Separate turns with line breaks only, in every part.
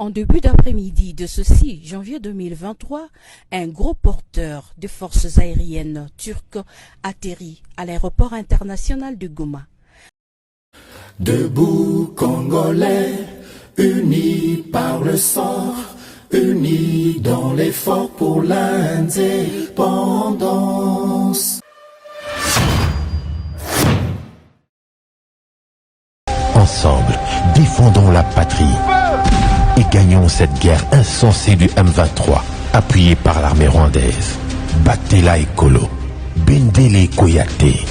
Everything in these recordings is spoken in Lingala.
En début d'après-midi de ce 6 janvier 2023, un gros porteur des forces aériennes turques atterrit à l'aéroport international de Goma.
Debout Congolais, unis par le sang, unis dans l'effort pour l'indépendance.
Ensemble, défendons la patrie et gagnons cette guerre insensée du M23, appuyée par l'armée rwandaise. Batela Ekolo, Bendele Koyate.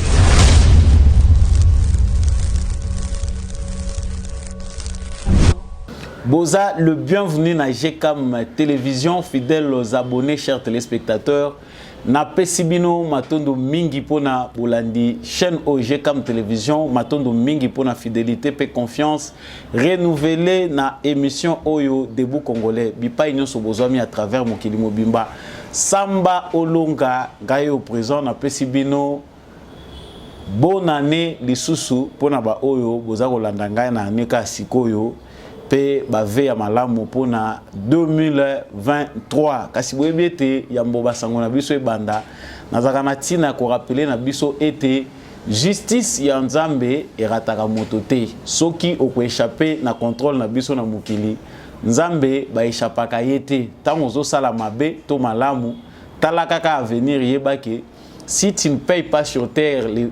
Boza, le bienvenu na GCAM Télévision, fidèles aux abonnés, chers téléspectateurs. Na pesibino matondo mingi pona bolandi chaîne au GCAM Télévision, matondo mingi pona fidélité pe confiance renouvelée na émission Oyo Debout Congolais. Bipa inyo sobozami à travers mokili mobimba. Samba Olonga gayo présent na pesibino. Bonne année lisusu pona ba Oyo boza kolanda ngai na nika sikoyo. Pe bave ya malamu pona 2023 kasi boyebi ete ya mboba sango na biso ebanda nazaka na tina ko rappeler na biso ete justice ya nzambe erataka moto te soki okoéchapper na contrôle na biso na mukili nzambe ba échapaka yete tango zosala mabe to malamu tala kaka avenir yebake si tu ne payes pas sur terre les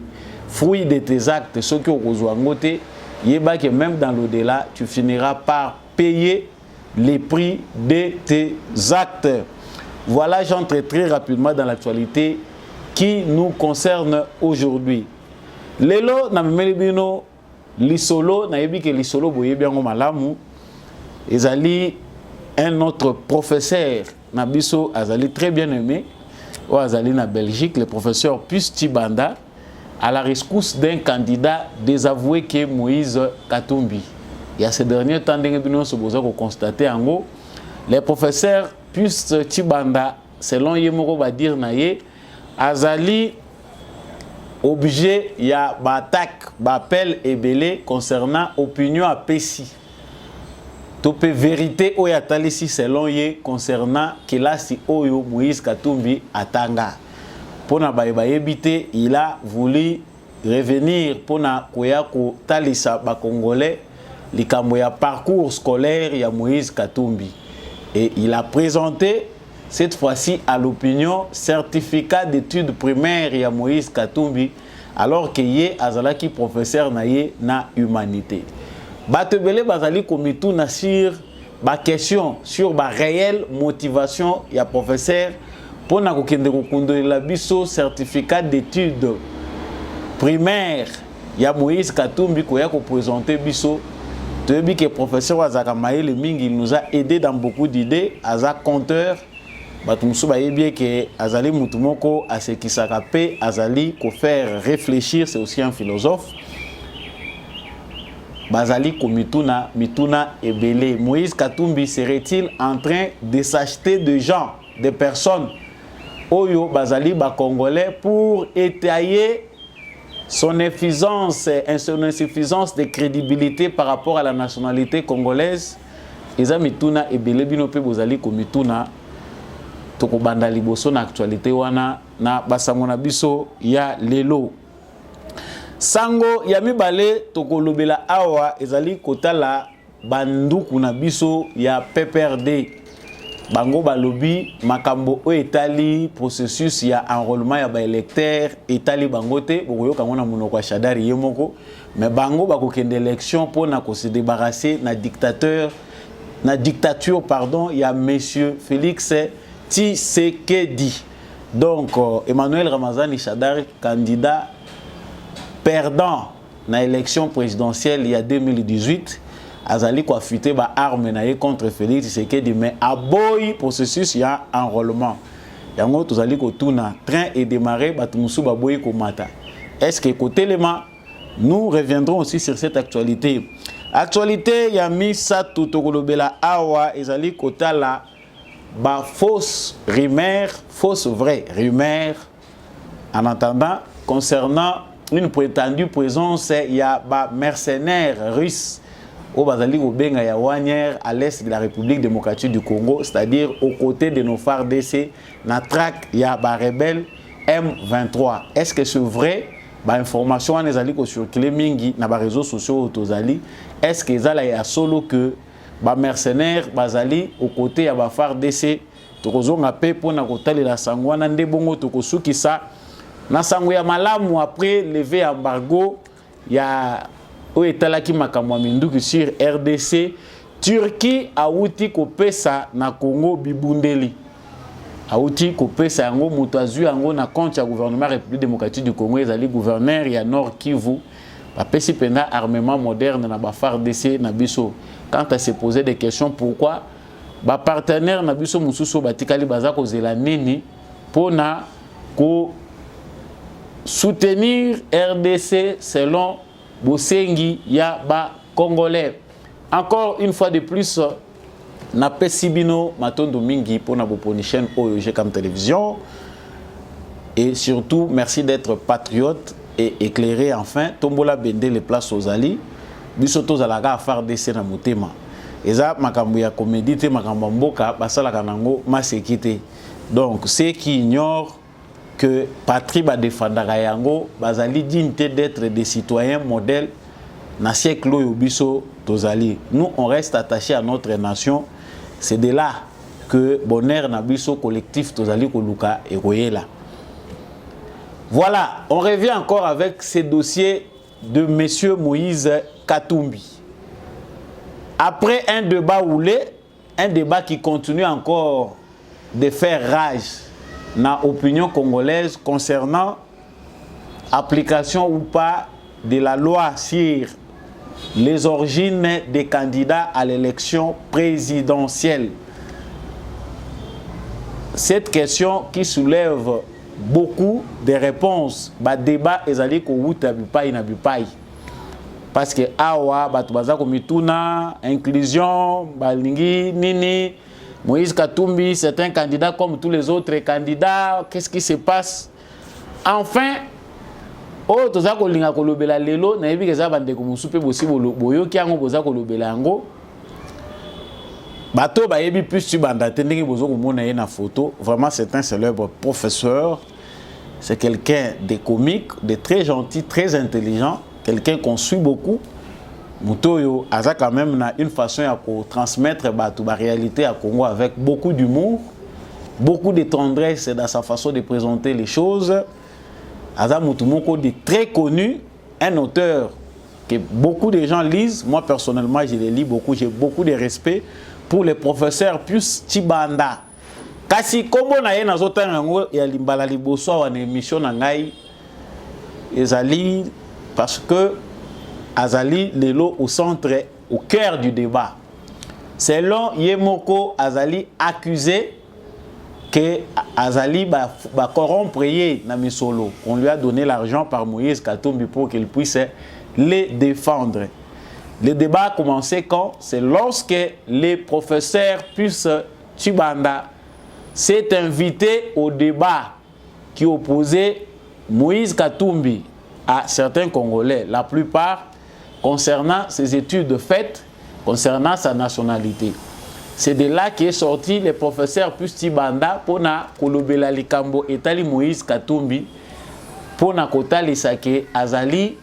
fruits de tes actes soki okozwa ngote yeba que même dans l'au-delà, tu finiras par payer les prix de tes actes. Voilà, j'entre très rapidement dans l'actualité qui nous concerne aujourd'hui. Lelo na memelibino lisolo na yebi que lisolo boye bien malamu ezali un autre professeur na biso azali très bien aimé ou azali na Belgique, le professeur Pius Tshibanda, à la rescousse d'un candidat désavoué qui est Moïse Katumbi. Il y a ces derniers temps, nous constater en gros, les professeurs Pius Tshibanda, selon Yemoro va dire naye, azali objet il y a attaque, appel et belé concernant opinion à Pessi. Topé vérité ou yatalisi selon Ye concernant Kelasi Oyo Moïse Katumbi Atanga. Pour éviter, il a voulu revenir pour Koyako Talisa Bakongolais, les Kamboya parcours scolaire ya Moïse Katumbi. Et il a présenté cette fois-ci à l'opinion certificat d'études primaires ya Moïse Katumbi, alors que Ye Azalaki professeur na humanité. Batebele Bazali Komitou na sur ba question sur ba réelle motivation ya professeur pour na kokende kokundo la biso certificat d'études primaires ya Moïse Katumbi koya ko présenter biso tebi que professeur Azaka Maël Mingi il nous a aidé dans beaucoup d'idées aza compteur batumusu ba yebie que azali mutumoko asekisaka pe azali ko faire réfléchir, c'est aussi un philosophe. Bazali komituna mituna ebele Moïse Katumbi serait-il en train de s'acheter de gens, des personnes Oyo Bazali Congolais pour étayer son insuffisance de crédibilité par rapport à la nationalité congolaise. Eza mituna ebele bino pe bozali komituna toko banda liboso na actualité wana na basango na biso ya lelo. Sango ya mibale toko lobela awa ezali kotala banduku na biso ya PPRD. Bango balobi makambo o etali processus ya enrôlement ya ba électeur etali bangote bokoyo kango na munoko ya Shadari yemoko mais bango bakokende élection pona ko se débarrasser na dictature pardon ya monsieur Félix Tshisekedi. Donc Emmanuel Ramazani Shadari candidat perdant na élection présidentielle il y a 2018 azali ko affûter ba arme na ye contre Félix Tshisekedi mais aboyi processus ya enrôlement yango tozali ko tuna train est démarré batumusu ba boyi ko mata. Est-ce que côté lema nous reviendrons aussi sur cette actualité ya misa tutokolobela awa ezali kotala ba fausse rumeur fausse vraie rumeur en attendant concernant une prétendue présence il y a ba mercenaires russes au Bazali au Benga ya Wanière à l'est de la République démocratique du Congo, c'est-à-dire aux côtés de nos FARDC, na traque ya ba rebelle M23. Est-ce que c'est vrai? Ba information on ezali ko circuler mingi na ba réseaux sociaux tozali. Est-ce que ezala ya solo que ba mercenaires bazali aux côtés ya ba FARDC tokozonga pe pona kotalela sangwana nde bongo tokosukisa na sango ya malamu après lever embargo ya o etalaki makambo minduki sur RDC. Turquie auti kopesa na Congo bibundeli auti kopesa yango moto azui yango na compte ya gouvernement République démocratique du Congo ezali gouverneur ya Nord Kivu bapesi penda armement moderne na ba FARDC na biso. Quand à se poser des questions pourquoi ba partenaire na biso mususu batikali baza kozela nini pona ko soutenir RDC selon Bosengi ya ba Congolais. Encore une fois de plus na pesibino matondo mingi pona boponi chaîne OEG comme télévision et surtout merci d'être patriote et éclairé enfin tombola bende les places aux ali biso tozalaka FARDC na motema eza makambo ya comédie te makambo mboka basala kanango masekite. Donc ceux qui ignorent que patrie ba défendaka yango bazali digne d'être des citoyens modèles na siècle oyo biso tozali. Nous on reste attachés à notre nation. C'est de là que bonheur na biso collectif tozali koluka eroyela. Voilà, on revient encore avec ces dossiers de monsieur Moïse Katumbi. Après un débat roulé, un débat qui continue encore de faire rage dans l'opinion congolaise concernant l'application ou pas de la loi sur les origines des candidats à l'élection présidentielle. Cette question qui soulève beaucoup de réponses, bah débat ezali ko wuta bipai na bipai. Parce que awa batu baza ko mituna inclusion balingi nini Moïse Katumbi c'est un candidat comme tous les autres candidats, qu'est-ce qui se passe? Enfin oh toza ko linga ko lobela lelo na yebi keza bande ko musupe bosi boyo kiango boza ko lobela yango bato ba yebi plus tu banda tendingi bozo ko mona na photo. Vraiment c'est un célèbre professeur, c'est quelqu'un de comique, de très gentil, très intelligent, quelqu'un qu'on suit beaucoup. Mutoyo aza quand même na une façon à transmettre bato ba réalité à Congo avec beaucoup d'humour, beaucoup de tendresse dans sa façon de présenter les choses. Aza Mutumoko de très connu, un auteur que beaucoup de gens lisent. Moi personnellement je les lis beaucoup, j'ai beaucoup de respect pour les professeurs plus Tibanda. Kasi kombo na ye nazota yango ya limbala liboso wa émission na ngai ezali parce que azali lelo au centre, au cœur du débat. Selon Yemoko azali accusé que Azali va corrompre na misolo. On lui a donné l'argent par Moïse Katumbi pour qu'il puisse les défendre. Le débat a commencé quand? C'est lorsque les professeurs plus Tibanda s'est invité au débat qui opposait Moïse Katumbi à certains Congolais, la plupart concernant ses études faites, concernant sa nationalité. C'est de là qu'est sorti le professeur Pusti Banda pour na kolobela likambo etali Moïse Katumbi pour na kotali sake azali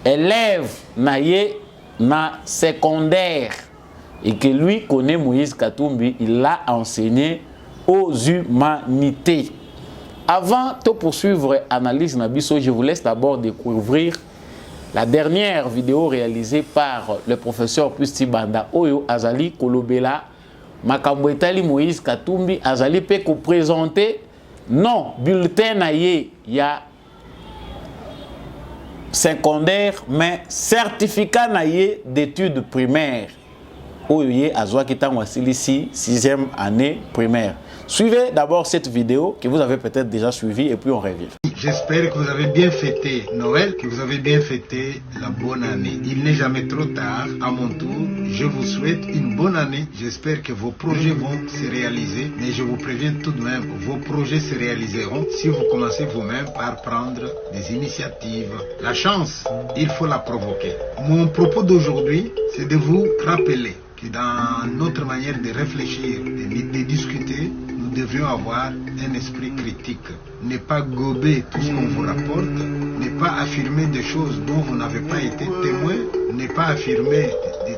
élève naye na secondaire et que lui connaît Moïse Katumbi, il l'a enseigné aux humanités. Avant de poursuivre l'analyse Nabiso, je vous laisse d'abord découvrir la dernière vidéo réalisée par le professeur Pusti Banda Oyo Azali Kolobela makambo etali Moïse Katumbi Azali pe ko présenter non bulletin naye ya secondaire mais certificat naye d'études primaires Oyo ye azwa kitango asilisi 6e année primaire. Suivez d'abord cette vidéo que vous avez peut-être déjà suivie et puis on revient.
j'espère que vous avez bien fêté Noël, que vous avez bien fêté la bonne année. Il n'est jamais trop tard. À mon tour, je vous souhaite une bonne année. J'espère que vos projets vont se réaliser, mais je vous préviens tout de même, vos projets se réaliseront si vous commencez vous-même par prendre des initiatives. La chance, il faut la provoquer. Mon propos d'aujourd'hui, c'est de vous rappeler que dans notre manière de réfléchir, de discuter, nous devrions avoir un esprit critique. Ne pas gober tout ce qu'on vous rapporte, ne pas affirmer des choses dont vous n'avez pas été témoin, ne pas affirmer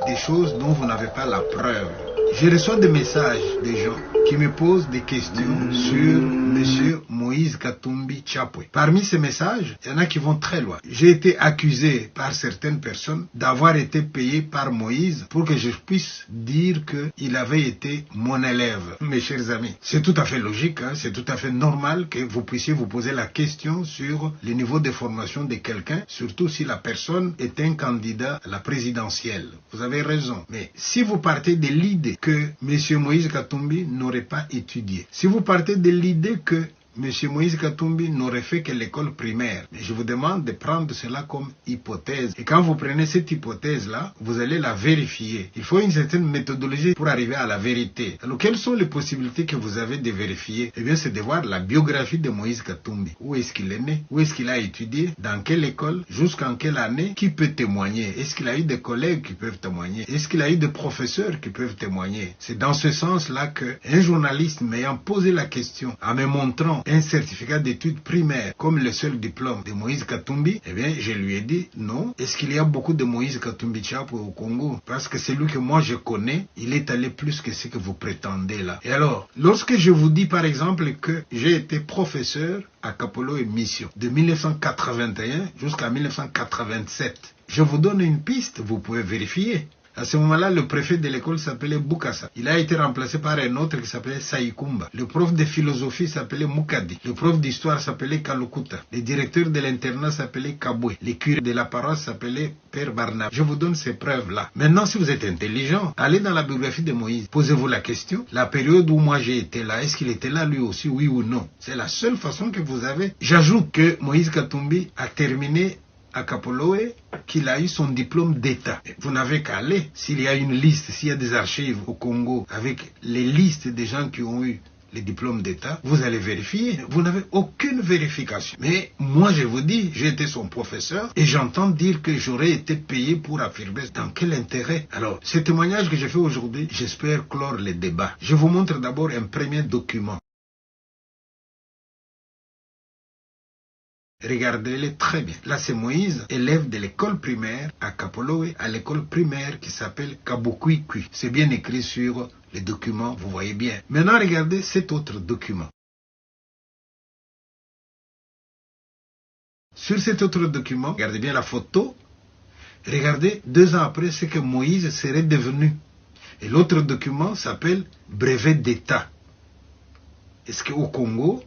des choses dont vous n'avez pas la preuve. Je reçois des messages des gens qui me posent des questions sur M. Moïse Katumbi Chapwe. Parmi ces messages, il y en a qui vont très loin. J'ai été accusé par certaines personnes d'avoir été payé par Moïse pour que je puisse dire qu'il avait été mon élève. Mes chers amis, c'est tout à fait logique, hein? C'est tout à fait normal que vous puissiez vous poser la question sur le niveau de formation de quelqu'un, surtout si la personne est un candidat à la présidentielle. Vous avez raison. Mais si vous partez de l'idée que M. Moïse Katumbi n'aurait pas étudié, si vous partez de l'idée que M. Moïse Katumbi n'aurait fait que l'école primaire, mais je vous demande de prendre cela comme hypothèse. Et quand vous prenez cette hypothèse-là, vous allez la vérifier. Il faut une certaine méthodologie pour arriver à la vérité. Alors, quelles sont les possibilités que vous avez de vérifier? Eh bien, c'est de voir la biographie de Moïse Katumbi. Où est-ce qu'il est né? Où est-ce qu'il a étudié? Dans quelle école? Jusqu'en quelle année? Qui peut témoigner? Est-ce qu'il a eu des collègues qui peuvent témoigner? Est-ce qu'il a eu des professeurs qui peuvent témoigner? C'est dans ce sens-là qu'un journaliste m'ayant posé la question, en me montrant un certificat d'études primaires comme le seul diplôme de Moïse Katumbi, eh bien, je lui ai dit non. Est-ce qu'il y a beaucoup de Moïse Katumbi Chapwe au Congo? Parce que celui que moi je connais, il est allé plus que ce que vous prétendez là. Et alors, lorsque je vous dis par exemple que j'ai été professeur à Kapolo et Mission de 1981 jusqu'à 1987, je vous donne une piste, vous pouvez vérifier. À ce moment-là, le préfet de l'école s'appelait Bukasa. Il a été remplacé par un autre qui s'appelait Saïkumba. Le prof de philosophie s'appelait Mukadi. Le prof d'histoire s'appelait Kalukuta. Le directeur de l'internat s'appelait Kabwe. Le curé de la paroisse s'appelait Père Barnabé. Je vous donne ces preuves-là. Maintenant, si vous êtes intelligent, allez dans la biographie de Moïse. Posez-vous la question. La période où moi j'ai été là, est-ce qu'il était là lui aussi, oui ou non? C'est la seule façon que vous avez. J'ajoute que Moïse Katumbi a terminé à Kapoloé, qu'il a eu son diplôme d'État. Vous n'avez qu'à aller. S'il y a une liste, s'il y a des archives au Congo avec les listes des gens qui ont eu les diplômes d'État, vous allez vérifier. Vous n'avez aucune vérification. Mais moi, je vous dis, j'ai été son professeur et j'entends dire que j'aurais été payé pour affirmer. Dans quel intérêt? Alors, ce témoignage que j'ai fait aujourd'hui, j'espère clore les débats. Je vous montre d'abord un premier document. Regardez-les très bien. Là, c'est Moïse, élève de l'école primaire à Kapoloé, à l'école primaire qui s'appelle Kabukwikwi. C'est bien écrit sur les documents, vous voyez bien. Maintenant, regardez cet autre document. Sur cet autre document, regardez bien la photo. Regardez 2 ans après ce que Moïse serait devenu. Et l'autre document s'appelle brevet d'État. Est-ce qu'au Congo,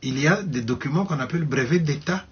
il y a des documents qu'on appelle brevet d'État?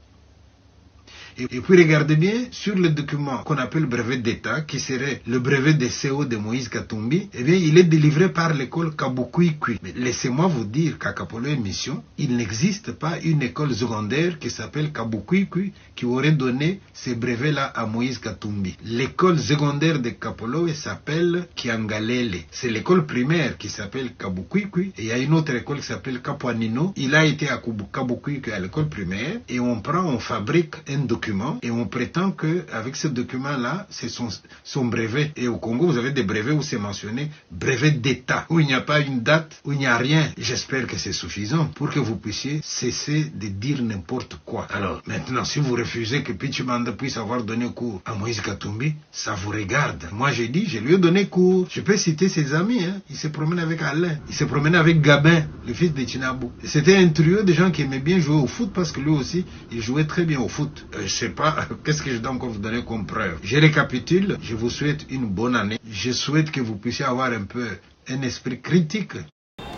Et puis regardez bien, sur le document qu'on appelle brevet d'État, qui serait le brevet de CO de Moïse Katumbi, eh bien, il est délivré par l'école Kabukwikwi. Mais laissez-moi vous dire qu'à Kapolo et Mission, il n'existe pas une école secondaire qui s'appelle Kabukwikwi qui aurait donné ces brevets-là à Moïse Katumbi. L'école secondaire de Kapolo s'appelle Kiangalele. C'est l'école primaire qui s'appelle Kabukwikwi. Et il y a une autre école qui s'appelle Kapuanino. Il a été à Kabukwikwi à l'école primaire. Et on fabrique un document et on prétend qu'avec ce document-là, c'est son brevet. Et au Congo, vous avez des brevets où c'est mentionné brevet d'État, où il n'y a pas une date, où il n'y a rien. J'espère que c'est suffisant pour que vous puissiez cesser de dire n'importe quoi. Alors, maintenant, si vous refusez que Pichimanda puisse avoir donné cours à Moïse Katumbi, ça vous regarde. Moi, j'ai dit, je lui ai donné cours. Je peux citer ses amis, hein. Il se promenait avec Alain, il se promenait avec Gabin, le fils de Chinabou. C'était un trio de gens qui aimaient bien jouer au foot parce que lui aussi, il jouait très bien au foot. Je sais pas, qu'est-ce que je dois encore vous donner comme preuve? Je récapitule, je vous souhaite une bonne année. Je souhaite que vous puissiez avoir un peu un esprit critique.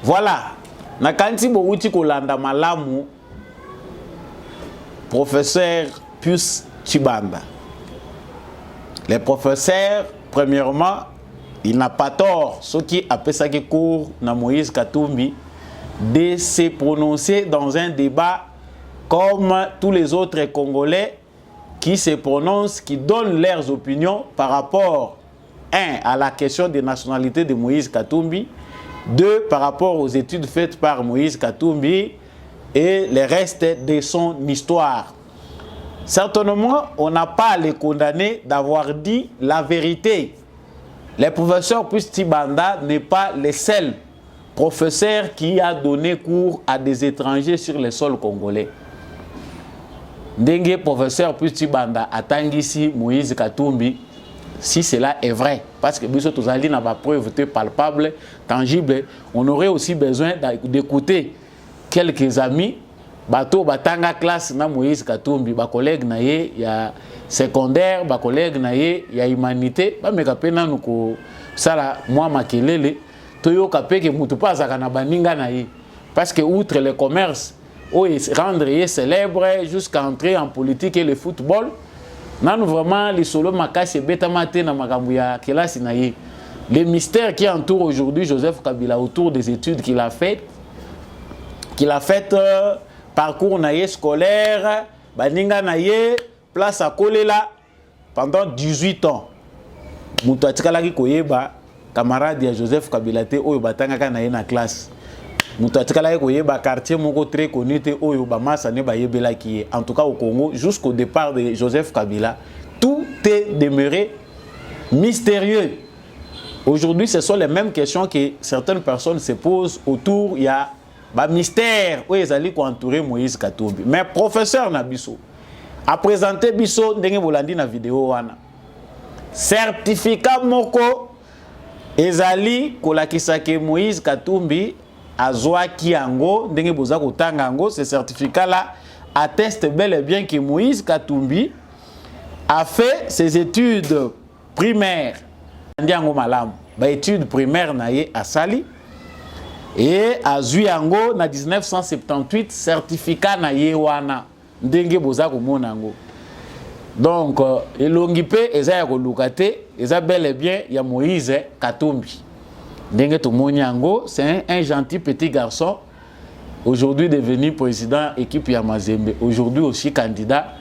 Voilà. Nakanti Bouti Kolanda Malamu, professeur Pius Chibanda. Les professeurs, premièrement, il n'a pas tort, ce qui appelle ça que cours na Moïse Katumbi, de se prononcer dans un débat comme tous les autres Congolais qui se prononcent, qui donnent leurs opinions par rapport, 1, à la question des nationalités de Moïse Katumbi, 2, par rapport aux études faites par Moïse Katumbi et le reste de son histoire. Certainement, on n'a pas à les condamner d'avoir dit la vérité. Le professeur Pusti Banda n'est pas le seul professeur qui a donné cours à des étrangers sur le sol congolais. Ndenge professeur Pusti Banda a tangisi Moïse Katumbi, si cela est vrai, parce que biso tozali na ba preuve palpable, tangible, on aurait aussi besoin d'écouter quelques amis bato batanga classe na Moïse Katumbi, ba collègue na ye ya secondaire, ba collègue na ye ya humanité, ba meka pena nuko sala moi makelele toyo kapeke mutu pa zaka na baninga na ye, parce que outre le commerce rendre ye célèbre jusqu'à entrer en politique et le football, nanu vraiment les solo makasi beta maté na makambu ya kelasi na ye. Les mystères qui entourent aujourd'hui Joseph Kabila autour des études qu'il a faites, parcours na ye scolaire, baninga na ye, place à Kolela pendant 18 ans. Mutu atikalaki koyeba camarade ya Joseph Kabila te oyo batangaka na ye na classe. Mutu atikalaki koyeba quartier moko très connu te oyo bamasa ne bayebelaki ye. En tout cas au Congo, jusqu'au départ de Joseph Kabila, tout est demeuré mystérieux. Aujourd'hui, ce sont les mêmes questions que certaines personnes se posent autour. Il y a un mystère où ils allaient entourer Moïse Katumbi. Mais professeur Nabiso a présenté Biso ndenge bolandi na vidéo wana. Certificat moko ezali kolakisa ke Moïse Katumbi azwaki yango ndenge boza kotanga yango. Ce certificat là atteste bel et bien que Moïse Katumbi a fait ses études primaires. Ndiango malamu ba études primaires na ye asali et azui yango na 1978 certificat na ye wana ndenge boza komona yango. Donc elongi pe eza ya koluka te, eza bel et bien ya Moïse Katumbi ndenge tomoni yango. C'est un gentil petit garçon, aujourd'hui devenu président équipe ya Mazembe, aujourd'hui aussi candidat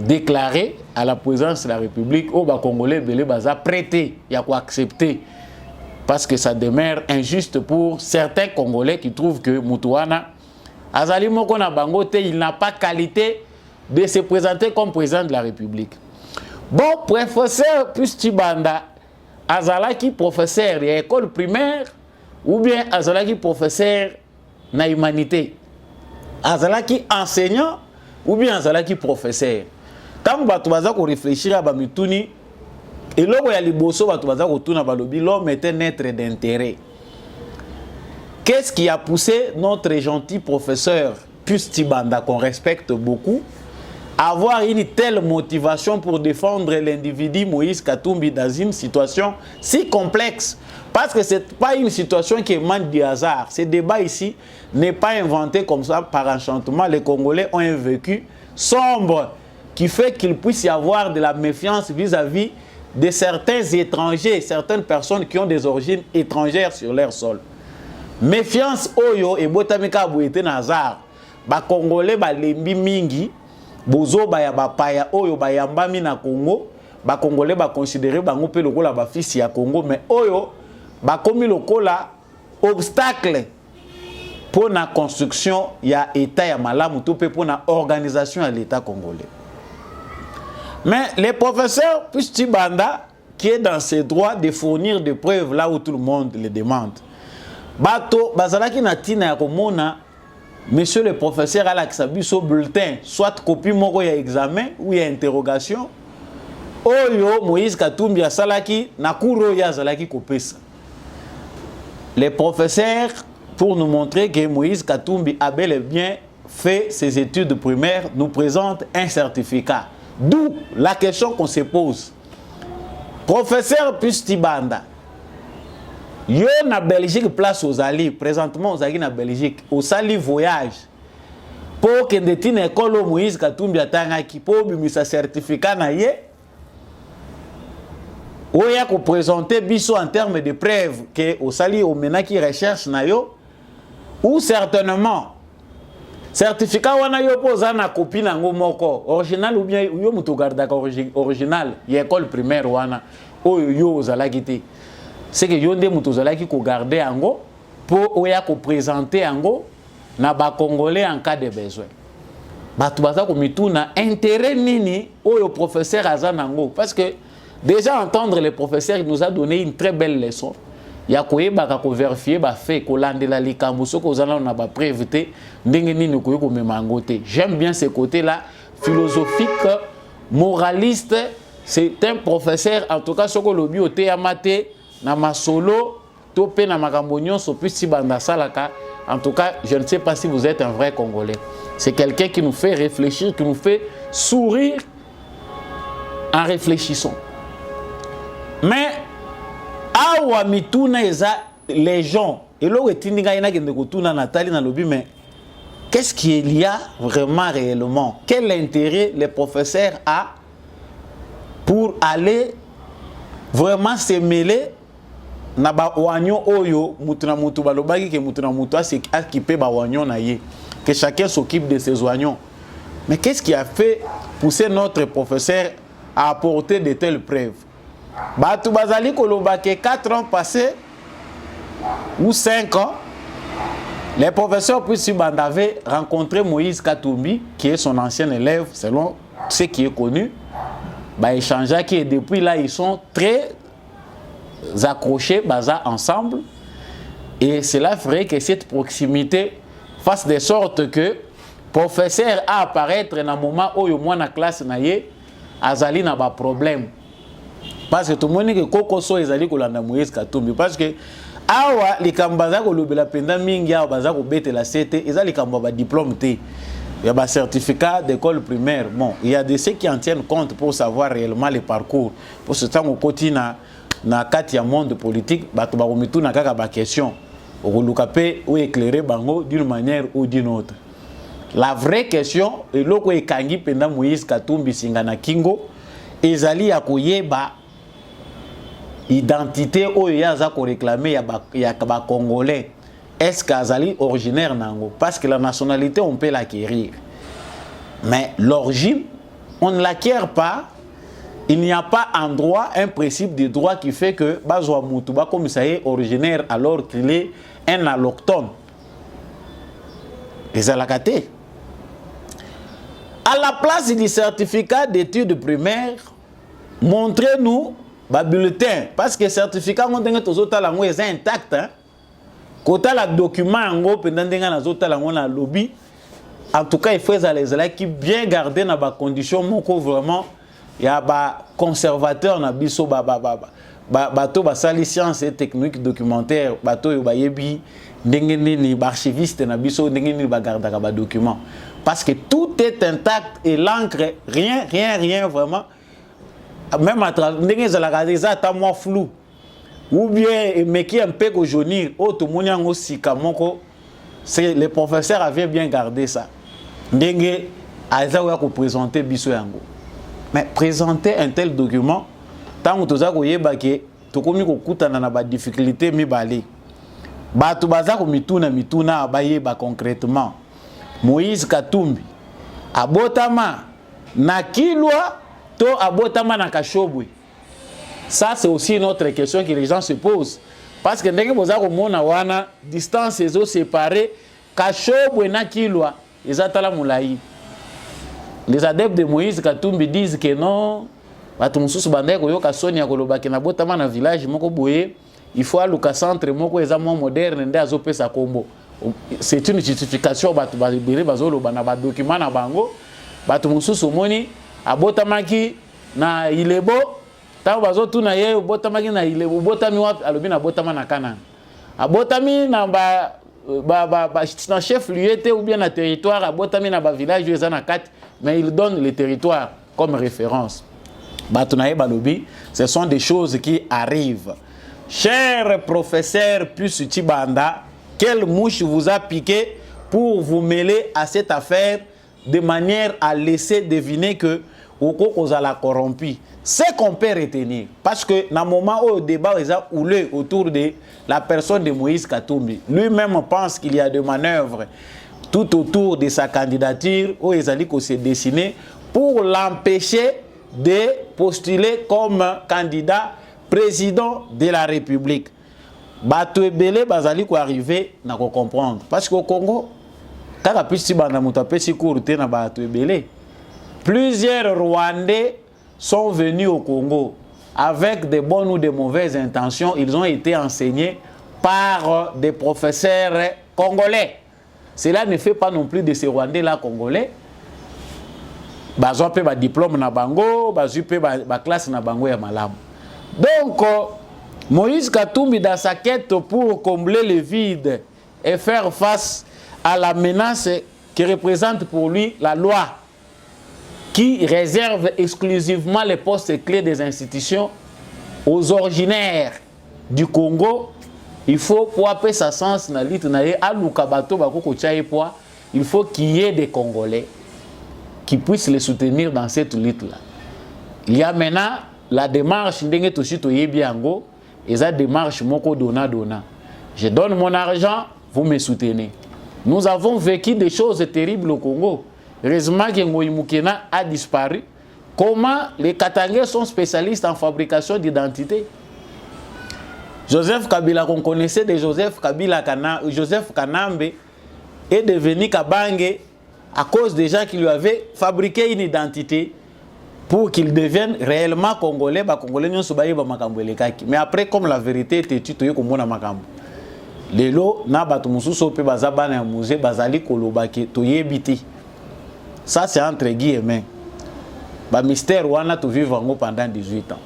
déclaré à la présidence de la République. Au Congolais belé baza prêté, il y a quoi accepter, parce que ça demeure injuste pour certains Congolais qui trouvent que Moutouana azali moko na bangote, il n'a pas qualité de se présenter comme président de la République. Bon, professeur Pusti Banda azalaki professeur de l'école primaire ou bien azalaki professeur na humanité, azalaki enseignant ou bien azalaki professeur. Tant que baza ko réfléchir à bamituni et logo ya liboso baza ko tuna balobi l'homme est un être d'intérêt. Qu'est-ce qui a poussé notre gentil professeur Pusti Banda, qu'on respecte beaucoup, à avoir une telle motivation pour défendre l'individu Moïse Katumbi dans une situation si complexe? Parce que ce n'est pas une situation qui émane du hasard. Ce débat ici n'est pas inventé comme ça par enchantement. Les Congolais ont un vécu sombre qui fait qu'il puisse y avoir de la méfiance vis-à-vis de certains étrangers, certaines personnes qui ont des origines étrangères sur leur sol. Méfiance oyo et botamika boité nazar. Ba Congolais ba lembi mingi, bozo ba ya ba paya oyo ba yambami na Congo, ba Congolais ba considérer bango pe lokola ba fils ya Congo, mais oyo ba komi lokola obstacle pour la construction ya état ya malamu tout pe pour la organisation de l'état congolais. Mais le professeur Pusti Banda, qui est dans ses droits de fournir des preuves là où tout le monde le demande. Bato bazalaki na tina ya komona monsieur le professeur Alex Abiso bulletin, soit copie moko ya examen ou ya interrogation. Oyo Moïse Katumbi asalaki na kuro ya zalaki kopesa. Les professeurs, pour nous montrer que Moïse Katumbi a bel et bien fait ses études primaires, nous présentent un certificat. D'où la question qu'on se pose. Professeur Pusti Banda, yo na Belgique place aux alliés, présentement aux alliés na Belgique, au sali voyage, pour que ndetine école Moïse Katumbi atangaki, pour bimisa certificat na ye, oya ko présenter biso en termes de preuves que au sali au mena qui recherche na yo, ou certainement certificat wana yo poza na copie nango moko original ou bien yo muto gardaka original ya école primaire wana oyo yo ozalaki te c'est que yo nde muto ozalaki ko garder yango pour oya ko présenter yango na ba congolais en cas de besoin. Batu baza ko mituna intérêt nini oyo professeur azanango parce que déjà entendre le professeur nous a donné une très belle leçon. Ya koyeba ko vérifier ba fait ko landela likambo soko ozana na ba preuve te ndenge nini ko yeko memango te. J'aime bien ce côté là philosophique moraliste. C'est un professeur en tout cas soko lobi ote yamate na masolo to pe na makambo nyonso puis si banda salaka. En tout cas, je ne sais pas si vous êtes un vrai Congolais. C'est quelqu'un qui nous fait réfléchir, qui nous fait sourire en réfléchissant. Mais awa mituna eza les gens et là etinga ina kende kotuna Nathalie na lobi mais qu'est-ce qu'il y a vraiment réellement? Quel intérêt les professeurs a pour aller vraiment se mêler na ba wanyo oyo mutuna mutu balobaki ke mutuna mutu équipé ba wanyo na ye que chacun s'occupe de ses oignons. Mais qu'est-ce qui a fait pousser notre professeur à apporter de telles preuves? Batu bazali kolobake 4 ans passés ou 5 ans, les professeurs puis avaient rencontré Moïse Katumbi, qui est son ancien élève, selon ce qui est connu. Bah, échanger qui depuis là ils sont très accrochés, baza ensemble, et cela ferait que cette proximité fasse de sorte que professeur a apparaître dans un moment où au moins la classe naie azali na ba problème. Parce que tout le monde que Kokoso ezali kolanda Moïse Katumbi parce que awa likambaza ko lobela penda mingi awa baza ko betela CT ezali kamba ba diplôme té. Il y a un certificat d'école primaire. Bon, il y a de ceux qui en tiennent compte pour savoir réellement le parcours. Pour ce temps, on continue na katia monde politique, bato ba komitu na kaka ba question. O lukape ou éclairer bango d'une manière ou d'une autre. La vraie question est loko ekangi penda Moïse Katumbi singana kingo ezali ya koyeba identité oyo yaza ko réclamer ya ba congolais. Est-ce qu'Azali originaire nango? Parce que la nationalité on peut l'acquérir. Mais l'origine, on ne l'acquiert pas. Il n'y a pas en droit un principe de droit qui fait que Bazwa Moutouba comme ça est originaire alors qu'il est un allochtone. Les alakaté. À la place du certificat d'études primaires, montrez-nous le bulletin. Parce que le certificat est intact. Hein? Quand le document est lobby, en tout cas, il faut les bien garder dans les conditions vraiment. Il y a des conservateurs dans les sciences et techniques documentaires, des archivistes dans les documents. Parce que tout est intact et l'encre, rien vraiment. Même à travers ça, c'est flou. Ou bien, mais qui un peu jaunir, le professeur avait bien gardé ça. Ndenge, Aïza ko présenter biso yango. Mais présenter un tel document, tant que tu as dit que tu as des difficultés, tu as concrètement. Moïse Katumbi, abotama na kilwa, to abotama na kashobwe. Ça, c'est aussi une autre question que les gens se posent. Parce que dès que vous avez une distance séparée, kashobwe na kilwa, ils attendent moulaï. Les adeptes de Moïse Katumbi disent que non, il faut aller au centre moderne c'est une justification document na bango batu mususu moni abotamaki na ilebo ta bazo tuna ye abotamaki na ilebo botami wapi alobi na botama na Kana abotami na na chef lieu ou bien na territoire abotami na ba village ezana kati. Mais il donne le territoire comme référence. Batunaye Balobi, ce sont des choses qui arrivent. Cher professeur Pusuti Banda, quelle mouche vous a piqué pour vous mêler à cette affaire de manière à laisser deviner que vous allez corrompu? C'est qu'on peut retenir. Parce que dans le moment où le débat est autour de la personne de Moïse Katumbi, lui-même pense qu'il y a des manœuvres tout autour de sa candidature, où Ezali s'est dessiné pour l'empêcher de postuler comme candidat président de la République. Bato ebele bazali ko arriver na ko comprendre parce qu'au Congo kaka pisi banda muta pesi courte na bato ebele. Plusieurs Rwandais sont venus au Congo avec de bonnes ou de mauvaises intentions. Ils ont été enseignés par des professeurs congolais. Cela ne fait pas non plus de ces Rwandais là congolais. Bazwa pe ba diplôme na bango, bazwa pe ba classe na bango ya malamu. Donc Moïse Katumbi, dans sa quête pour combler le vide et faire face à la menace qui représente pour lui la loi, qui réserve exclusivement les postes clés des institutions aux originaires du Congo, il faut pour appeler sa sens na lutte na à Lukabato bakoko tchaye poa, il faut qu'il y ait des Congolais qui puissent les soutenir dans cette lutte-là. Il y a maintenant la démarche ndenge toshito yebiango. Et ça démarche moko dona. Je donne mon argent, vous me soutenez. Nous avons vécu des choses terribles au Congo. Heureusement que Ngoï Moukena a disparu. Comment les Katangais sont spécialistes en fabrication d'identité? Joseph Kabila, qu'on connaissait de Joseph Kanambe, est devenu Kabange à cause des gens qui lui avaient fabriqué une identité pour qu'ils deviennent réellement congolais, congolais ne sont pas makambo lekaki. Mais après, comme la vérité était tutoyée comme on a makambo, les lots na batu mususo pe bazaba na musée bazali kolobaki toyebiti. Ça c'est entre guillemets. Ba mystère wana to vivre pendant 18 ans.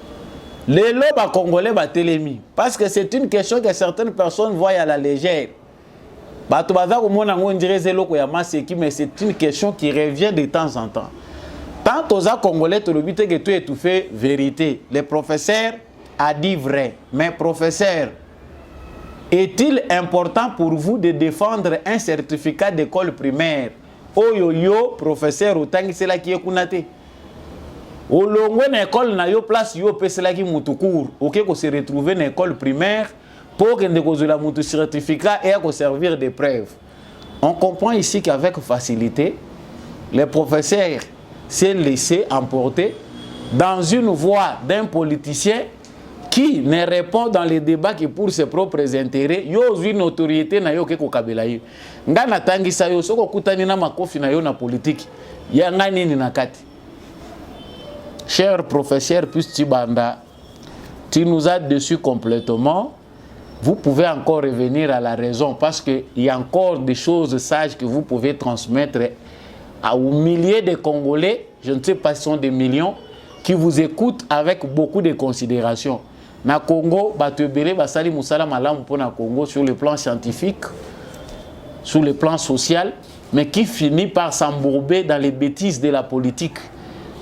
Les lots ba congolais ba télémi parce que c'est une question que certaines personnes voient à la légère. Batu bazako mona ngo ndire zeloko ya maseki, mais c'est une question qui revient de temps en temps. Tant aux Congolais, tu le but que tu étouffé vérité. Le professeur a dit vrai. Mais professeur, est-il important pour vous de défendre un certificat d'école primaire? Oyo professeur, autant que c'est là qui est kunate. Au long de l'école, na yo place yo pesela qui moutour. Ok, qu'on se retrouve dans l'école primaire pour que nous la moutou certificat et à servir de preuve. On comprend ici qu'avec facilité, les professeurs s'est laissé emporter dans une voie d'un politicien qui ne répond dans les débats que pour ses propres intérêts. Yo une autorité na yo ke ko kabela yo. Nga natangisa yo soko kutani na makofi na yo na politique. Ya ngani ni nakati. Cher professeur Pustibanda, tu nous as déçus complètement. Vous pouvez encore revenir à la raison parce qu'il y a encore des choses sages que vous pouvez transmettre aux milliers de Congolais, je ne sais pas si ce sont des millions, qui vous écoutent avec beaucoup de considération. Na Congo, Batebele, Basali Moussala Malam pour na Congo sur le plan scientifique, sur le plan social, mais qui finit par s'embourber dans les bêtises de la politique.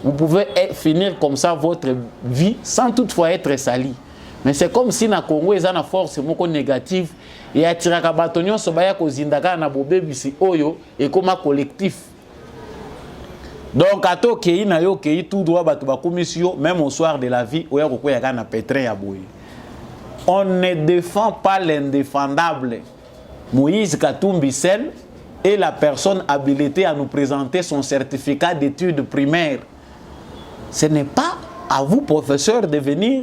Vous pouvez finir comme ça votre vie sans toutefois être sali. Mais c'est comme si na Congo, ils ont une force négative et attirent à Batonyon Sobaya Kozindaka na Bobé Bisi Oyo et comme un collectif. Donc, ato kei na yo kei tout droit batu ba commission même au soir de la vie oya ko ya na pétrin ya boy. On ne défend pas l'indéfendable. Moïse Katumbi seul est la personne habilitée à nous présenter son certificat d'études primaires. Ce n'est pas à vous professeurs de venir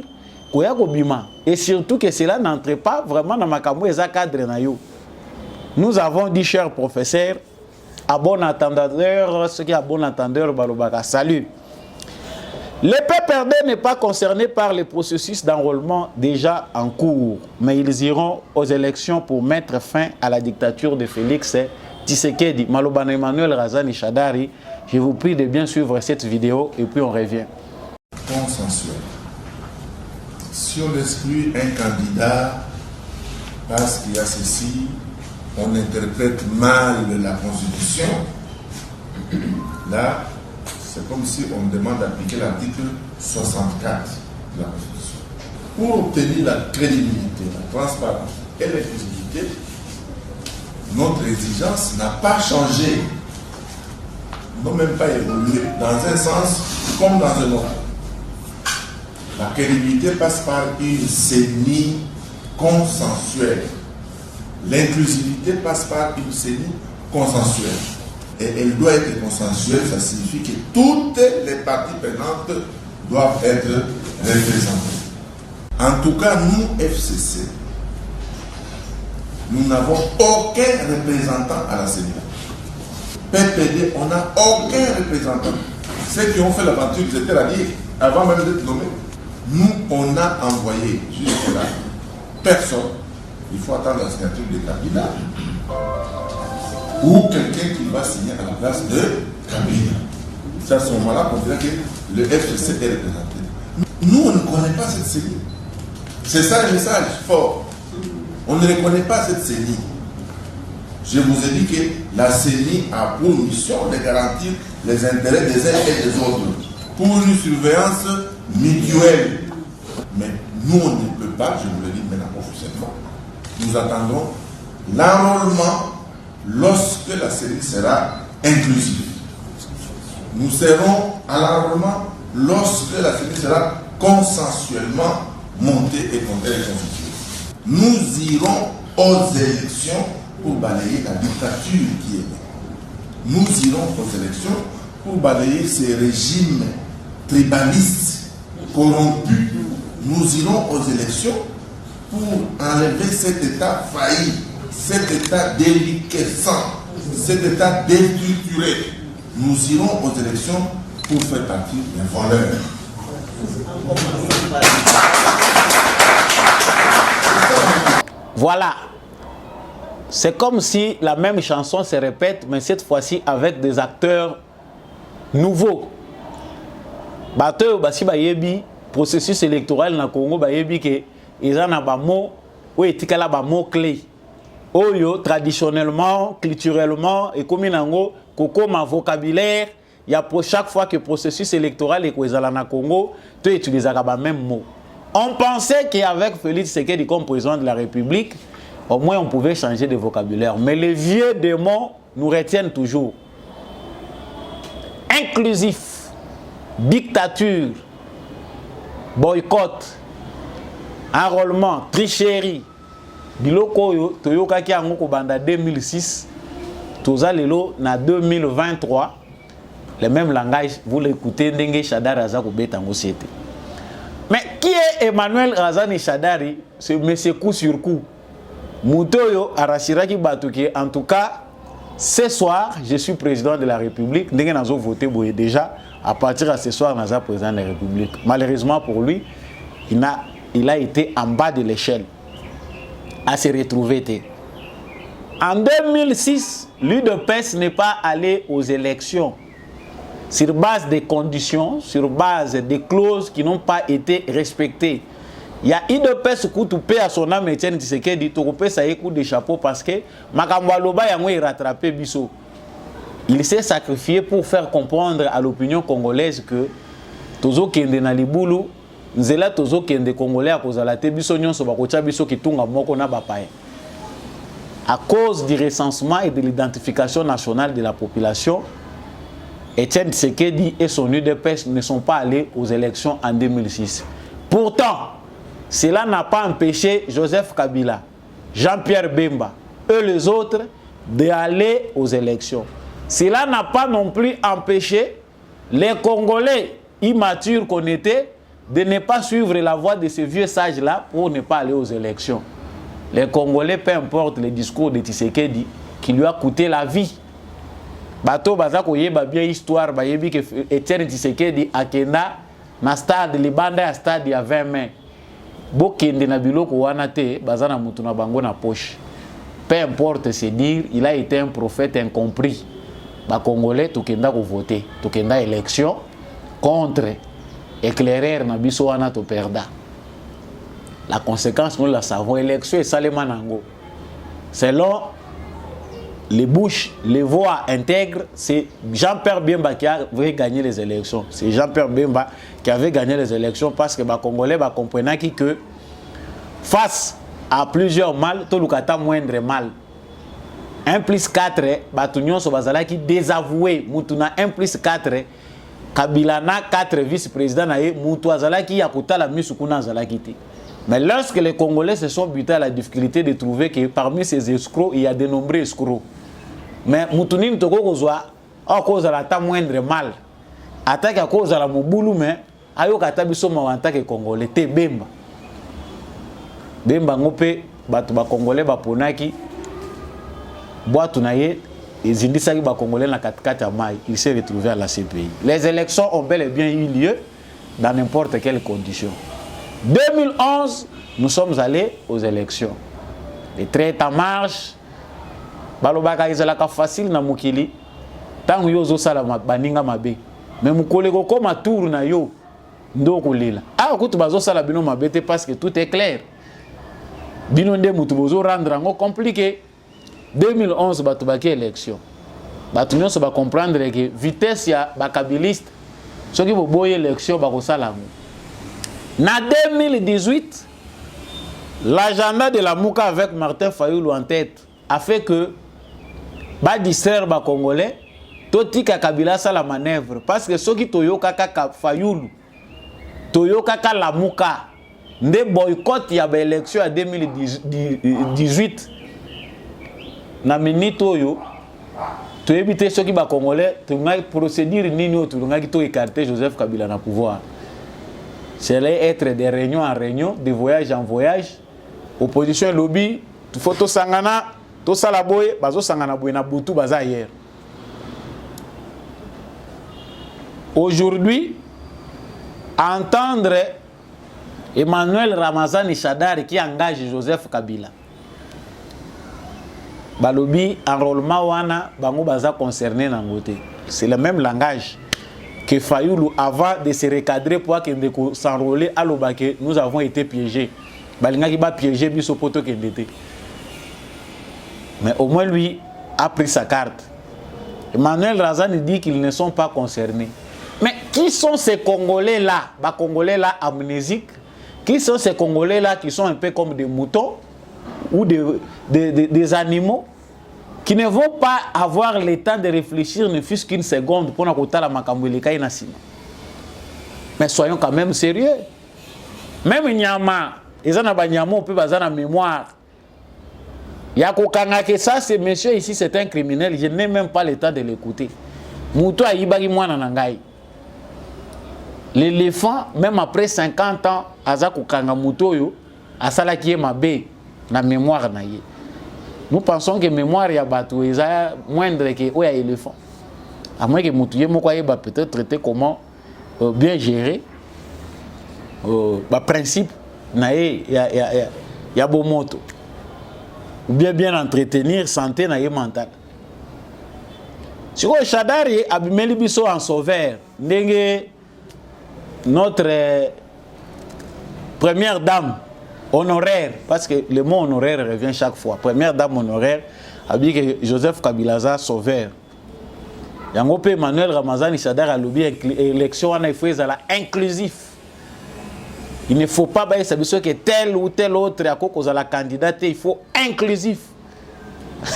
koya ko bima et surtout que cela n'entre pas vraiment dans makambo eza cadre na yo. Nous avons dit chers professeurs à bon entendeur, ce qui est à bon entendeur, Balobaka. Salut. Le PPRD n'est pas concerné par les processus d'enrôlement déjà en cours, mais ils iront aux élections pour mettre fin à la dictature de Félix Tshisekedi. Malobana Emmanuel Razani Chadari, je vous prie de bien suivre cette vidéo et puis on revient.
Consensuel. Si on exclut un candidat parce qu'il y a ceci, on interprète mal la Constitution, là, c'est comme si on demande d'appliquer l'article 64 de la Constitution. Pour obtenir la crédibilité, la transparence et l'inclusivité, notre exigence n'a pas changé, n'a même pas évolué, dans un sens comme dans un autre. La crédibilité passe par une CENI consensuelle. L'inclusivité passe par une CENI consensuelle. Et elle doit être consensuelle, ça signifie que toutes les parties prenantes doivent être représentées. En tout cas, nous, FCC, nous n'avons aucun représentant à la CENI. PPD, on n'a aucun représentant. Ceux qui ont fait l'aventure, ils étaient là avant même d'être nommés. Nous, on a envoyé jusque-là personne. Il faut attendre la signature de Kabila ou quelqu'un qui va signer à la place de Kabila. C'est à ce moment-là qu'on dirait que le FCC est représenté. Nous, on ne connaît pas cette CENI. C'est ça le message fort. On ne reconnaît pas cette CENI. Je vous ai dit que la CENI a pour mission de garantir les intérêts des uns et des autres pour une surveillance mutuelle. Mais nous, on ne peut pas, je vous le dis maintenant officiellement, nous attendons l'enrôlement lorsque la CENI sera inclusive. Nous serons à l'enrôlement lorsque la CENI sera consensuellement montée et constituée. Nous irons aux élections pour balayer la dictature qui est là. Nous irons aux élections pour balayer ces régimes tribalistes corrompus. Nous irons aux élections pour enlever cet État failli, cet État déliquescent, cet État déstructuré. Nous irons aux élections pour faire partie des voleurs.
Voilà. C'est comme si la même chanson se répète, mais cette fois-ci avec des acteurs nouveaux. Bateau, basi bayebi, processus électoral na Congo bayebi que ils en a ba mot ou etikala ba mot clé. Oyo traditionnellement, culturellement et comme nango koko ma vocabulaire, il y a pour chaque fois que processus électoral est kozala na Congo, tu utilises ba même mot. On pensait qu'avec Félix Tshisekedi comme président de la République, au moins on pouvait changer de vocabulaire. Mais les vieux démons nous retiennent toujours. Inclusif, dictature, boycott, enrôlement, tricherie. Biloko yo toyoka ki yango ko banda 2006, toza lelo na 2023, le même langage, vous l'écoutez ndenge Shadari aza ko beta ngo siete. Mais qui est Emmanuel Razani Shadari? C'est monsieur coup sur coup. Moutoyo Arashiraki Batouki, en tout cas, ce soir, je suis président de la République. Ndenge nazo voté boye déjà. À partir de ce soir, naza président de la République. Malheureusement pour lui, il a été en bas de l'échelle à se retrouver. En 2006, l'UDPS n'est pas allé aux élections sur base des conditions, sur base des clauses qui n'ont pas été respectées. Il y a UDPS qui a à son âme Etienne Tshisekedi ça a coup de chapeau parce que Makambo Aloba a rattrapé Bisso. Il s'est sacrifié pour faire comprendre à l'opinion congolaise que Tozo Kende na Libulu, Nzela Tozo Kende Congolais à cause de la Bisso Nyonso Bakocha Bisso qui tunga moko na bapaye. À cause du recensement et de l'identification nationale de la population, Etienne Tshisekedi et son UDPS ne sont pas allés aux élections en 2006. Pourtant, cela n'a pas empêché Joseph Kabila, Jean-Pierre Bemba et les autres d'aller aux élections. Cela n'a pas non plus empêché les Congolais immatures qu'on était de ne pas suivre la voie de ces vieux sages-là pour ne pas aller aux élections. Les Congolais, peu importe le discours de Tshisekedi, qui lui a coûté la vie. Bato bazako yeba bien histoire ba yebi que Etienne Tshisekedi akenda na stade libanda ya stade ya 20 mai. Bokende na biloko wana te bazana mutu na bango na poche. Peu importe c'est dire, il a été un prophète incompris. Ba Congolais tokenda ko voter, tokenda élection contre éclairer na biso wana to perda. La conséquence nous la savons, élection et salema nango. Selon les bouches, les voix intègres, c'est Jean-Pierre Bemba qui avait gagné les élections. C'est Jean-Pierre Bemba qui avait gagné les élections parce que les Congolais comprenaient que face à plusieurs mal, tout le cas moindre mal. 1 plus 4, Batunion Sobazala qui désavoué, Moutuna 1 plus 4, Kabilana 4 vice-présidents, Moutouazala qui a coûté la Misukuna Zalakiti. Mais lorsque les Congolais se sont butés à la difficulté de trouver que parmi ces escrocs, il y a de nombreux escrocs. mais mutunini toko kozwa a cause la ta moindre mal attaque à cause la mobulu mais ayo kata biso ma en tant que congolais te bemba ngope batu ba congolais ba ponaki boatu na ye ezindisaki ba congolais na katikati ya mai, il s'est retrouvé à la CPI. Les élections ont bel et bien eu lieu dans n'importe quelle condition. 2011, nous sommes allés aux élections. Les traites en marche, balobaka ezalaka facile na mukili, tangu yo zosala baninga mabe. Mais mukoleko koma tour na yo ndoko lela. Ah kutu bazosala bino mabete parce que tout est clair. Bino nde mutu bozo rendre ngo compliqué. 2011 batu baki élection. Batu nyonso ba comprendre que vitesse ya bakabiliste soki boboye élection bakosala ngo. Na 2018, l'agenda de la Mouka avec Martin Fayoulou en tête a fait que ba distraire ba Congolais, totika Kabila sa la manœuvre parce que ceux qui toyoka kaka Fayoulou, toyoka kaka la Mouka, nde boycott ya ba élection à 2018. Na minute oyo, to éviter ceux qui ba Congolais, to ngai procédure nini o to ngai to écarter Joseph Kabila na pouvoir. C'est être des réunions en réunion, de voyage en voyage. Opposition lobby, tout faut to sangana, to salaboye, bazo sangana boye na butu baza hier. Aujourd'hui, entendre Emmanuel Ramazani Shadari qui engage Joseph Kabila. Balobi enrôlement wana bango baza concerné na ngote. C'est le même langage que Fayoulou avant de se recadrer pour qu'il s'enrôler à l'obake, nous avons été piégés. Balinga qui va piéger biso poto kendete. Mais au moins lui a pris sa carte. Emmanuel Razani dit qu'ils ne sont pas concernés. Mais qui sont ces Congolais là, bah Congolais là amnésiques? Qui sont ces Congolais là qui sont un peu comme des moutons ou des animaux qui ne vont pas avoir le temps de réfléchir ne fût-ce qu'une seconde pour n'accouter la makambouelika inasima. Mais soyons quand même sérieux. Même Nyama, ils ont on peut baser la mémoire. Yako Kangake, ça, ce monsieur ici, c'est un criminel. Je n'ai même pas le temps de l'écouter. Moutou a yibagi mwana nangai. L'éléphant, même après 50 ans, Azako Kanga Moutoyo, Asala qui est ma bé, la mémoire naïe. Nous pensons que mémoire ya batou est moindre que oya éléphant. À moins que Moutouye Mokoye va peut-être traiter comment bien gérer. Principe naïe ya bomoto. Ou bien entretenir santé naïe mentale. Si vous Shadari abimeli biso en sauveur, notre première dame honoraire, parce que le mot honoraire revient chaque fois. Première dame honoraire, a dit que Joseph Kabilaza sauveur. Yango pe Emmanuel Ramazani Shadari a lobby élection en effet inclusif. Il ne faut pas savoir que tel ou tel autre à cause de la candidate, il faut inclusif.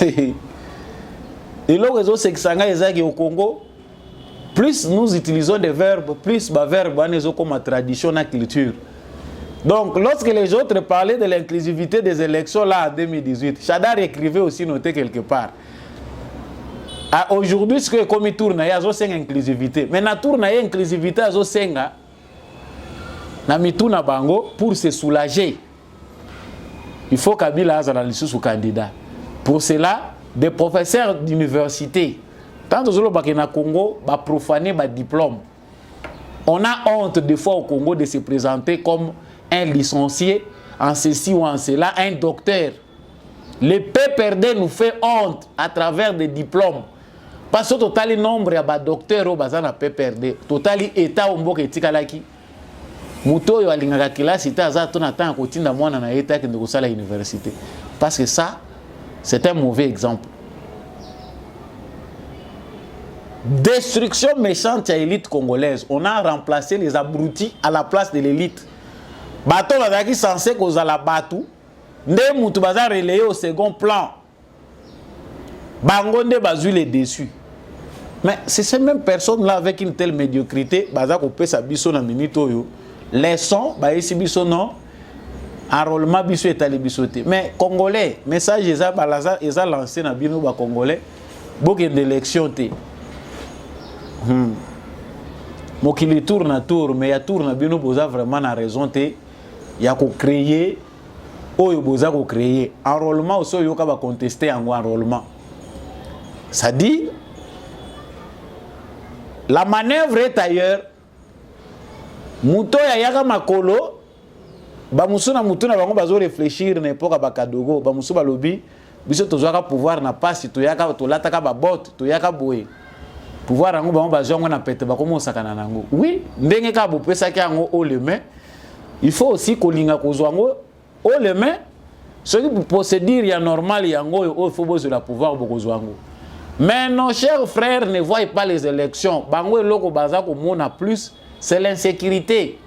Et le réseau c'est que au Congo, plus nous utilisons des verbes, plus les verbes sont comme tradition et culture. Donc, lorsque les autres parlaient de l'inclusivité des élections là en 2018, Chadar écrivait aussi, noté quelque part. Aujourd'hui, ce que comme il tourne, il y a une inclusivité. Mais la tourne, il y a une inclusivité, il y a une bango pour se soulager. Il faut Kabila ait un sous candidat. Pour cela, des professeurs d'université, tant que au Congo, va profaner des diplômes. On a honte des fois au Congo de se présenter comme un licencié en ceci ou en cela, un docteur. Le PPRD nous fait honte à travers des diplômes. Parce que total nombre de docteurs au bazar na PPRD, total état au mboka etikalaki. Muto yo alingaka classe ita za tona tan kotinda mwana na état ki ndiko sala université. Parce que ça c'est un mauvais exemple. Destruction méchante à l'élite congolaise. On a remplacé les abrutis à la place de l'élite. Bato bazaki censé causer la batou. Nde mutu bazar relayé au second plan. Bangonde bazu les déçus. Mais c'est ces mêmes personnes-là avec une telle médiocrité, bazako pe sa biso na minito yo. Laissons, ba esi biso non. Enrôlement biso etali biso te. Mais congolais, message eza balaza eza lancé na bino ba congolais. beaucoup d'élections te mokili tourne à tour mais ya tourne bino boza vraiment na raison te ya ko créer oyo boza ko créer enrôlement aussi yo ka ba contester en enrôlement ça dit la manœuvre est ailleurs muto ya yaka makolo ba musuna mutuna bango bazo réfléchir n'importe ba kadogo ba musu ba lobby biso tozwaka pouvoir na passe to yaka to lataka ba bot to yaka boye pouvoir yango bango bazongo na pete ba komosaka na nango oui ndenge ka bopesa ki yango au le main il faut aussi kolinga kozwa ngo au le main ce qui procédure ya normal yango il faut besoin la pouvoir bokozwa ngo mais nos chers frères ne voient pas les élections bango eloko baza ko mona plus c'est l'insécurité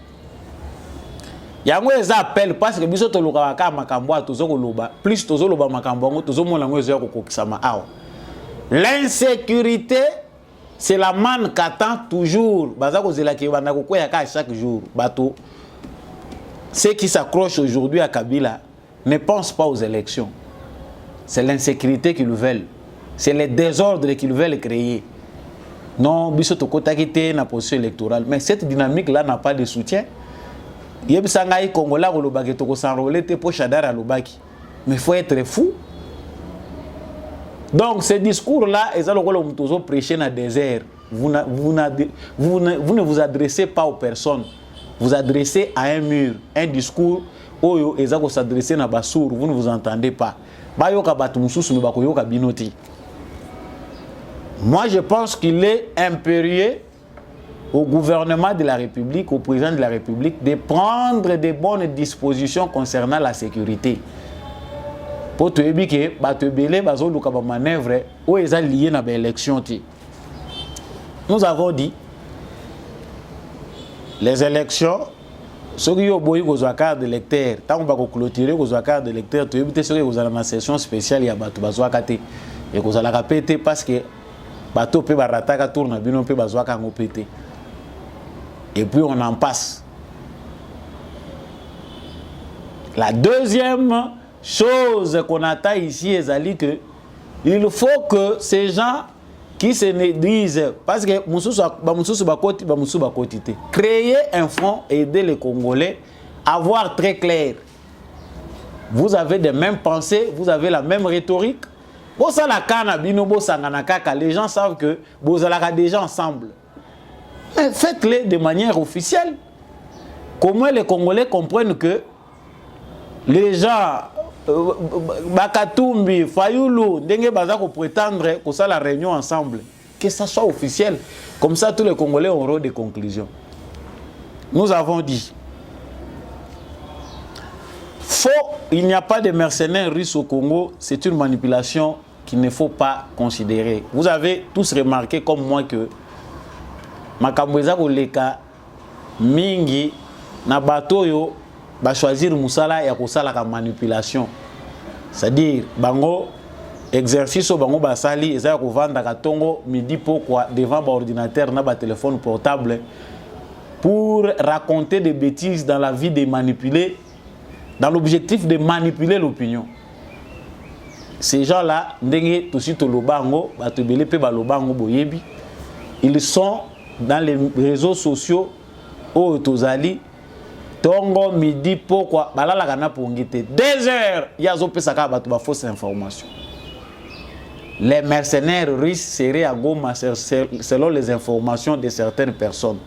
yango eza appel parce que biso toluka ka makambo tozo koloba plus tozo loba makambo ngo tozo mona ngo ezo kokokisama awa l'insécurité c'est la manne qu'attend toujours baza kozela ki banda kokoya ka chaque jour bato ceux qui s'accrochent aujourd'hui à Kabila ne pensent pas aux élections c'est l'insécurité qu'ils veulent c'est les désordres qu'ils veulent créer non biso tokotaki te na position électorale mais cette dynamique là n'a pas de soutien yebisanga i Congolais kolobaki to ko s'enrôler te po Chadara lobaki mais faut être fou donc ce discours là ezalo ko mutozo prêcher na désert vous ne vous adressez pas aux personnes vous adressez à un mur un discours oyo ezako s'adresser na basour vous ne vous entendez pas bayoka batu mususu me bakoyoka binoti. Moi je pense qu'il est impérieux au gouvernement de la République, au président de la République, de prendre de bonnes dispositions concernant la sécurité. Pour te dire que Batebele bazoluka ba manœuvre ou est lié na l'élection. Nous avons dit les élections ceux qui ont boyi kozwa carte d'électeur tant on va clôturer kozwa carte d'électeur tu éviter ceux qui ont une session spéciale ya batu bazwa kate et kozala ka pété parce que bato pe barataka tourna bino pe bazwa ka ngo pété. Et puis on en passe. La deuxième chose qu'on attend ici, est que il faut que ces gens qui se disent, parce que créer un front et aider les Congolais à voir très clair. Vous avez les mêmes pensées, vous avez la même rhétorique. Les gens savent que vous allez déjà ensemble. Mais faites-le de manière officielle. Comment les Congolais comprennent que les gens, Bakatumbi, Fayoulou, Ndenge Bazako prétendre que ça la réunion ensemble, que ça soit officiel. Comme ça, tous les Congolais auront des conclusions. Nous avons dit, il n'y a pas de mercenaires russes au Congo, c'est une manipulation qu'il ne faut pas considérer. Vous avez tous remarqué comme moi que Makambweza koleka mingi na bato yo ba choisir musala ya kosala ka manipulation. C'est-à-dire bango exercice au bango basali eza ko vanda ka tongo midi pourquoi devant ba ordinateur na ba téléphone portable pour raconter des bêtises dans la vie de manipuler dans l'objectif de manipuler l'opinion. Ces gens-là ndenge tosi to lobango bato belé pe ba lobango boyebi ils sont dans les réseaux sociaux au Tozali tongo midi pourquoi balala kana pongite 2 heures yazo pesaka batu ba fausse information. Les mercenaires russes seraient à Goma selon les informations de certaines personnes.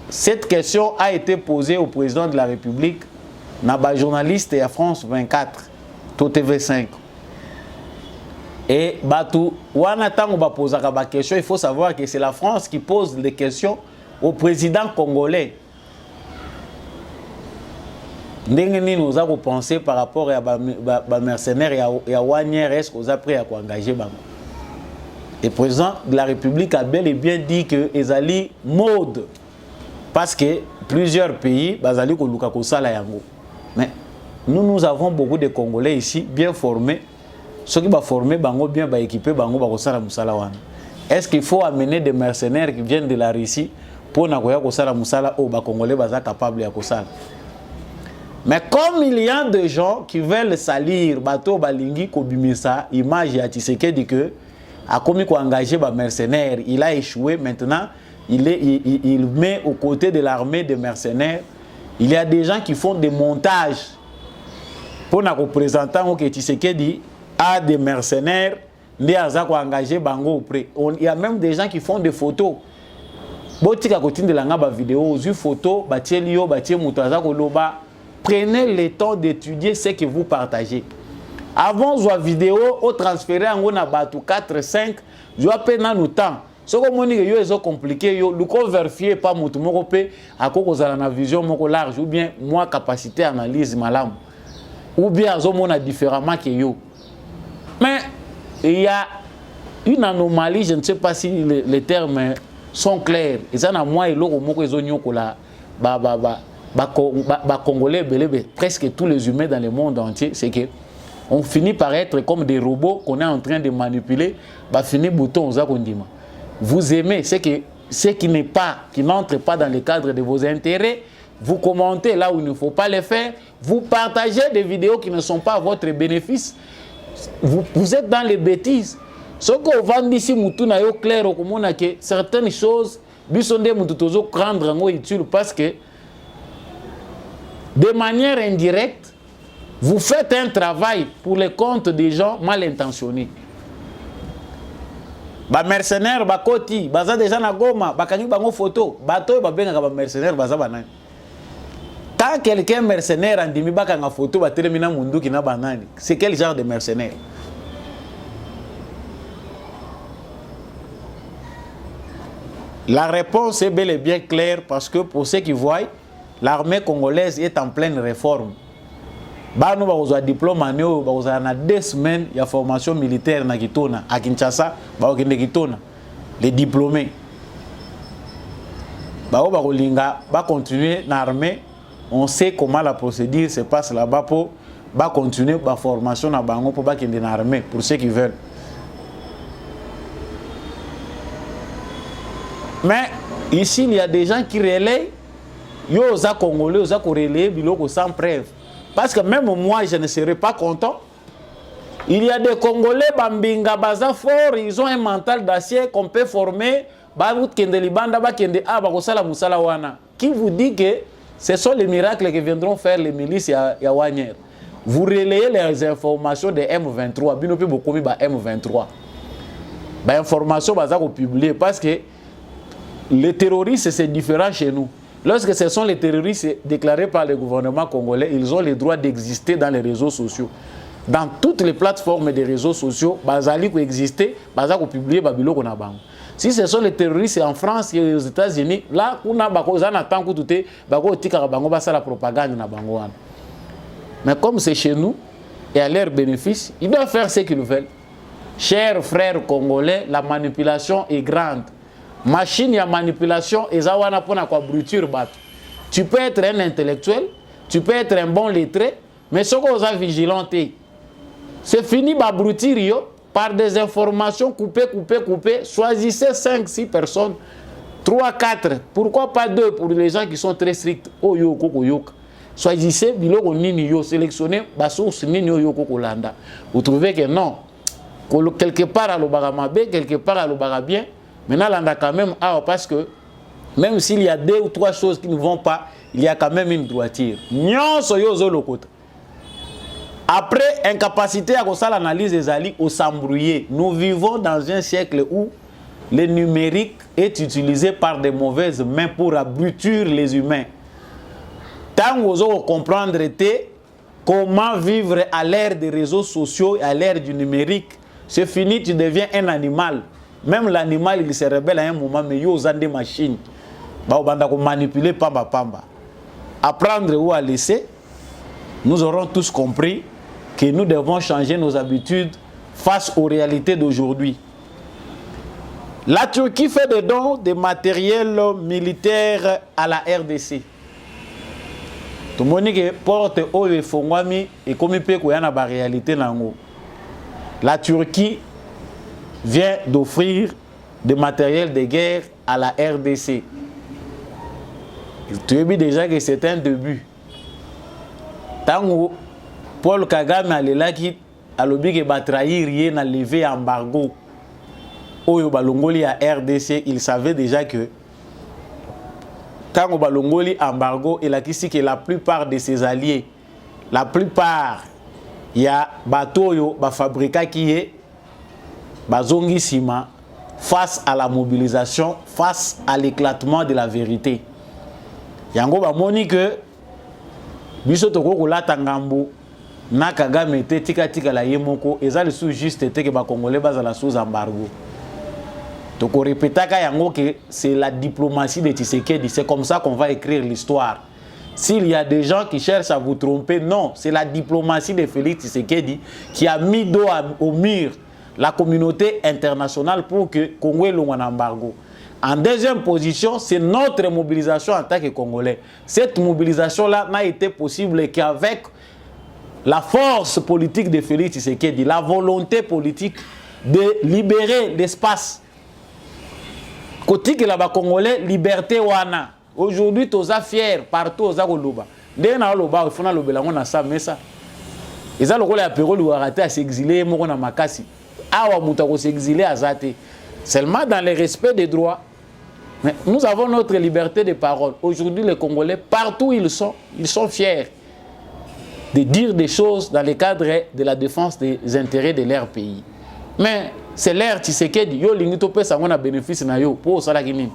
Cette question a été posée au président de la République na ba journaliste à France 24 to TV5. Et Batou, il faut savoir que c'est la France qui pose les questions au président congolais. Nous avons pensé par rapport à les mercenaires et à Wagner, est-ce qu'on a pris à engager. Et le président de la République a bel et bien dit que Ezali mode. Parce que plusieurs pays, Bazali Koluka Kosala Yango. Mais nous avons beaucoup de Congolais ici, bien formés. Ceux qui vont former, bien équipés, est-ce qu'il faut amener des mercenaires qui viennent de la Russie pour que les Congolais soient capables de faire ça? Mais comme il y a des gens qui veulent salir bateau balingi kobimisa image ya Tshisekedi que a commis quoi engager ba mercenaires, il a échoué. Maintenant il met aux côtés de l'armée des mercenaires. Il y a des gens qui font des montages pour nous représenter que Tshisekedi a des mercenaires, il y a même des gens qui font des photos. Prenez le temps d'étudier ce que vous partagez. Avant la vidéo, on transférait en 4, 5, je vais nous temps. Ce que c'est compliqué, le vérifier pas mon à cause de la vision large ou bien moi capacité d'analyse malam ou bien à différemment que yo. Mais il y a une anomalie, je ne sais pas si les termes sont clairs. Et ça, moi, et l'autre, Congolais, presque tous les humains dans le monde entier, c'est que on finit par être comme des robots qu'on est en train de manipuler. Finit bouton aux akondima. Vous aimez ce qui n'est pas, qui n'entre pas dans le cadre de vos intérêts. Vous commentez là où il ne faut pas le faire. Vous partagez des vidéos qui ne sont pas à votre bénéfice. Vous êtes dans les bêtises. Ce qu'on va ici, clair, que certaines choses, parce que de manière indirecte, vous faites un travail pour le compte des gens mal intentionnés. Ba mercenaires, ba koti, baza déjà na goma, ba kanyu bango photo, bato ba benga ba mercenaires baza banani. Quand quelqu'un mercenaire en dimi baka nga photo ba telemina mundu ki na banani. C'est quel genre de mercenaire? La réponse est bel et bien claire parce que pour ceux qui voient, l'armée congolaise est en pleine réforme. Nous avons un diplôme en 2 semaines de formation militaire à Kinshasa, les diplômés. Va continuer l'armée. On sait comment la procédure se passe là-bas pour continuer la formation pour l'armée, pour ceux qui veulent. Mais ici, il y a des gens qui relaient. Yo oza Congolais, oza relayer biloko sans preuve. Parce que même moi, je ne serais pas content. Il y a des Congolais, Bambinga, Baza fort, ils ont un mental d'acier qu'on peut former. Qui vous dit que ce sont les miracles qui viendront faire les milices à Wagner? Vous relayez les informations de M23. Binopi Bokomi ba M23. Ba information baza ko publier parce que les terroristes c'est différent chez nous. Lorsque ce sont les terroristes déclarés par le gouvernement congolais, ils ont le droit d'exister dans les réseaux sociaux. Dans toutes les plateformes des réseaux sociaux, bazali ko exister, baza ko publier babilo ko na bango. Si ce sont les terroristes en France et aux États-Unis, là kuna bako zana tanku tuté, bako tika bango basa la propagande na bango wana. Mais comme c'est chez nous et à leur bénéfice, ils doivent faire ce qu'ils veulent. Chers frères congolais, la manipulation est grande. Machine à manipulation et zawana pona kwa bruture bat. Tu peux être un intellectuel, tu peux être un bon lettré, mais ce qu'on a vigilanté, c'est fini ba bruture par des informations coupées. Choisissez 5-6 personnes, 3-4, pourquoi pas 2 pour les gens qui sont très stricts. Oh yo koko yok. Choisissez biloko nini yo, sélectionnez ba source nini yo koko landa. Vous trouvez que non, quelque part à l'Obagamabe, quelque part à l'Obaga bien. Maintenant, là, on a quand même, parce que même s'il y a 2 ou 3 choses qui ne vont pas, il y a quand même une droiture. Après, incapacité à faire l'analyse des alliés au s'embrouiller. Nous vivons dans un siècle où le numérique est utilisé par des mauvaises mains pour abrutir les humains. Tant que vous comprendre comment vivre à l'ère des réseaux sociaux et à l'ère du numérique, c'est fini, tu deviens un animal. Même l'animal, il se rebelle à un moment, mais il y a des machines. On va manipuler pamba. Apprendre ou à laisser, nous aurons tous compris que nous devons changer nos habitudes face aux réalités d'aujourd'hui. La Turquie fait des dons de matériel militaire à la RDC. Tout le monde qui porte au Fongwami et comme il peut y a une réalité. La Turquie vient d'offrir des matériels de guerre à la RDC. Tu as vu déjà que c'est un début. Tango Paul Kagame alelaki alobi ke ba trahir ye na levé embargo oyo balongoli ya RDC, il savait déjà que quand balongoli embargo et la que la plupart de ses alliés, la plupart ya bateau yo ba fabrika qui est bazongi sima face à la mobilisation, face à l'éclatement de la vérité. Yango ba moni que biso to ko la tangambo na Kagame te tika tika la yemoko ezali sous juste te que ba congolais bazala sous embargo. Donc on répéta que c'est la diplomatie de Tshisekedi, c'est comme ça qu'on va écrire l'histoire. S'il y a des gens qui cherchent à vous tromper, non, c'est la diplomatie de Félix Tshisekedi qui a mis dos au mur la communauté internationale pour que Congo ait un embargo. En deuxième position, c'est notre mobilisation en tant que Congolais. Cette mobilisation-là n'a été possible qu'avec la force politique de Félix Tshisekedi, la volonté politique de libérer l'espace. Côté que la Congolais, liberté wana. Aujourd'hui, tous sont fiers partout aux Agoloba. Dès na loba, il faut na lobela ngona sa mesa. Ils ont le rôle à Péro lui arrêter à s'exiler mo na makasi. Awa muta ko s'exiler azate. Seulement dans le respect des droits. Mais nous avons notre liberté de parole. Aujourd'hui, les Congolais, partout où ils sont fiers de dire des choses dans le cadre de la défense des intérêts de leur pays. Mais c'est l'air Tshisekedi yo lingi to pesa ngona bénéfice na yo pour ça la gini.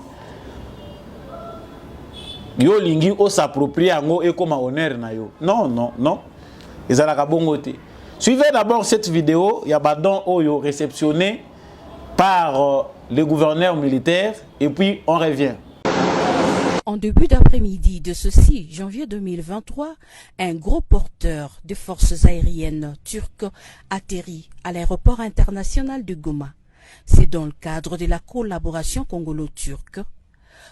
Yo lingi o s'approprie ngo et comme honneur na yo. Non non non. Ezalaka bongo te. Suivez d'abord cette vidéo, ya badon oyo réceptionné par le gouverneur militaire et puis on revient.
En début d'après-midi de ce 6 janvier 2023, un gros porteur de forces aériennes turques atterrit à l'aéroport international de Goma. C'est dans le cadre de la collaboration congolo-turque.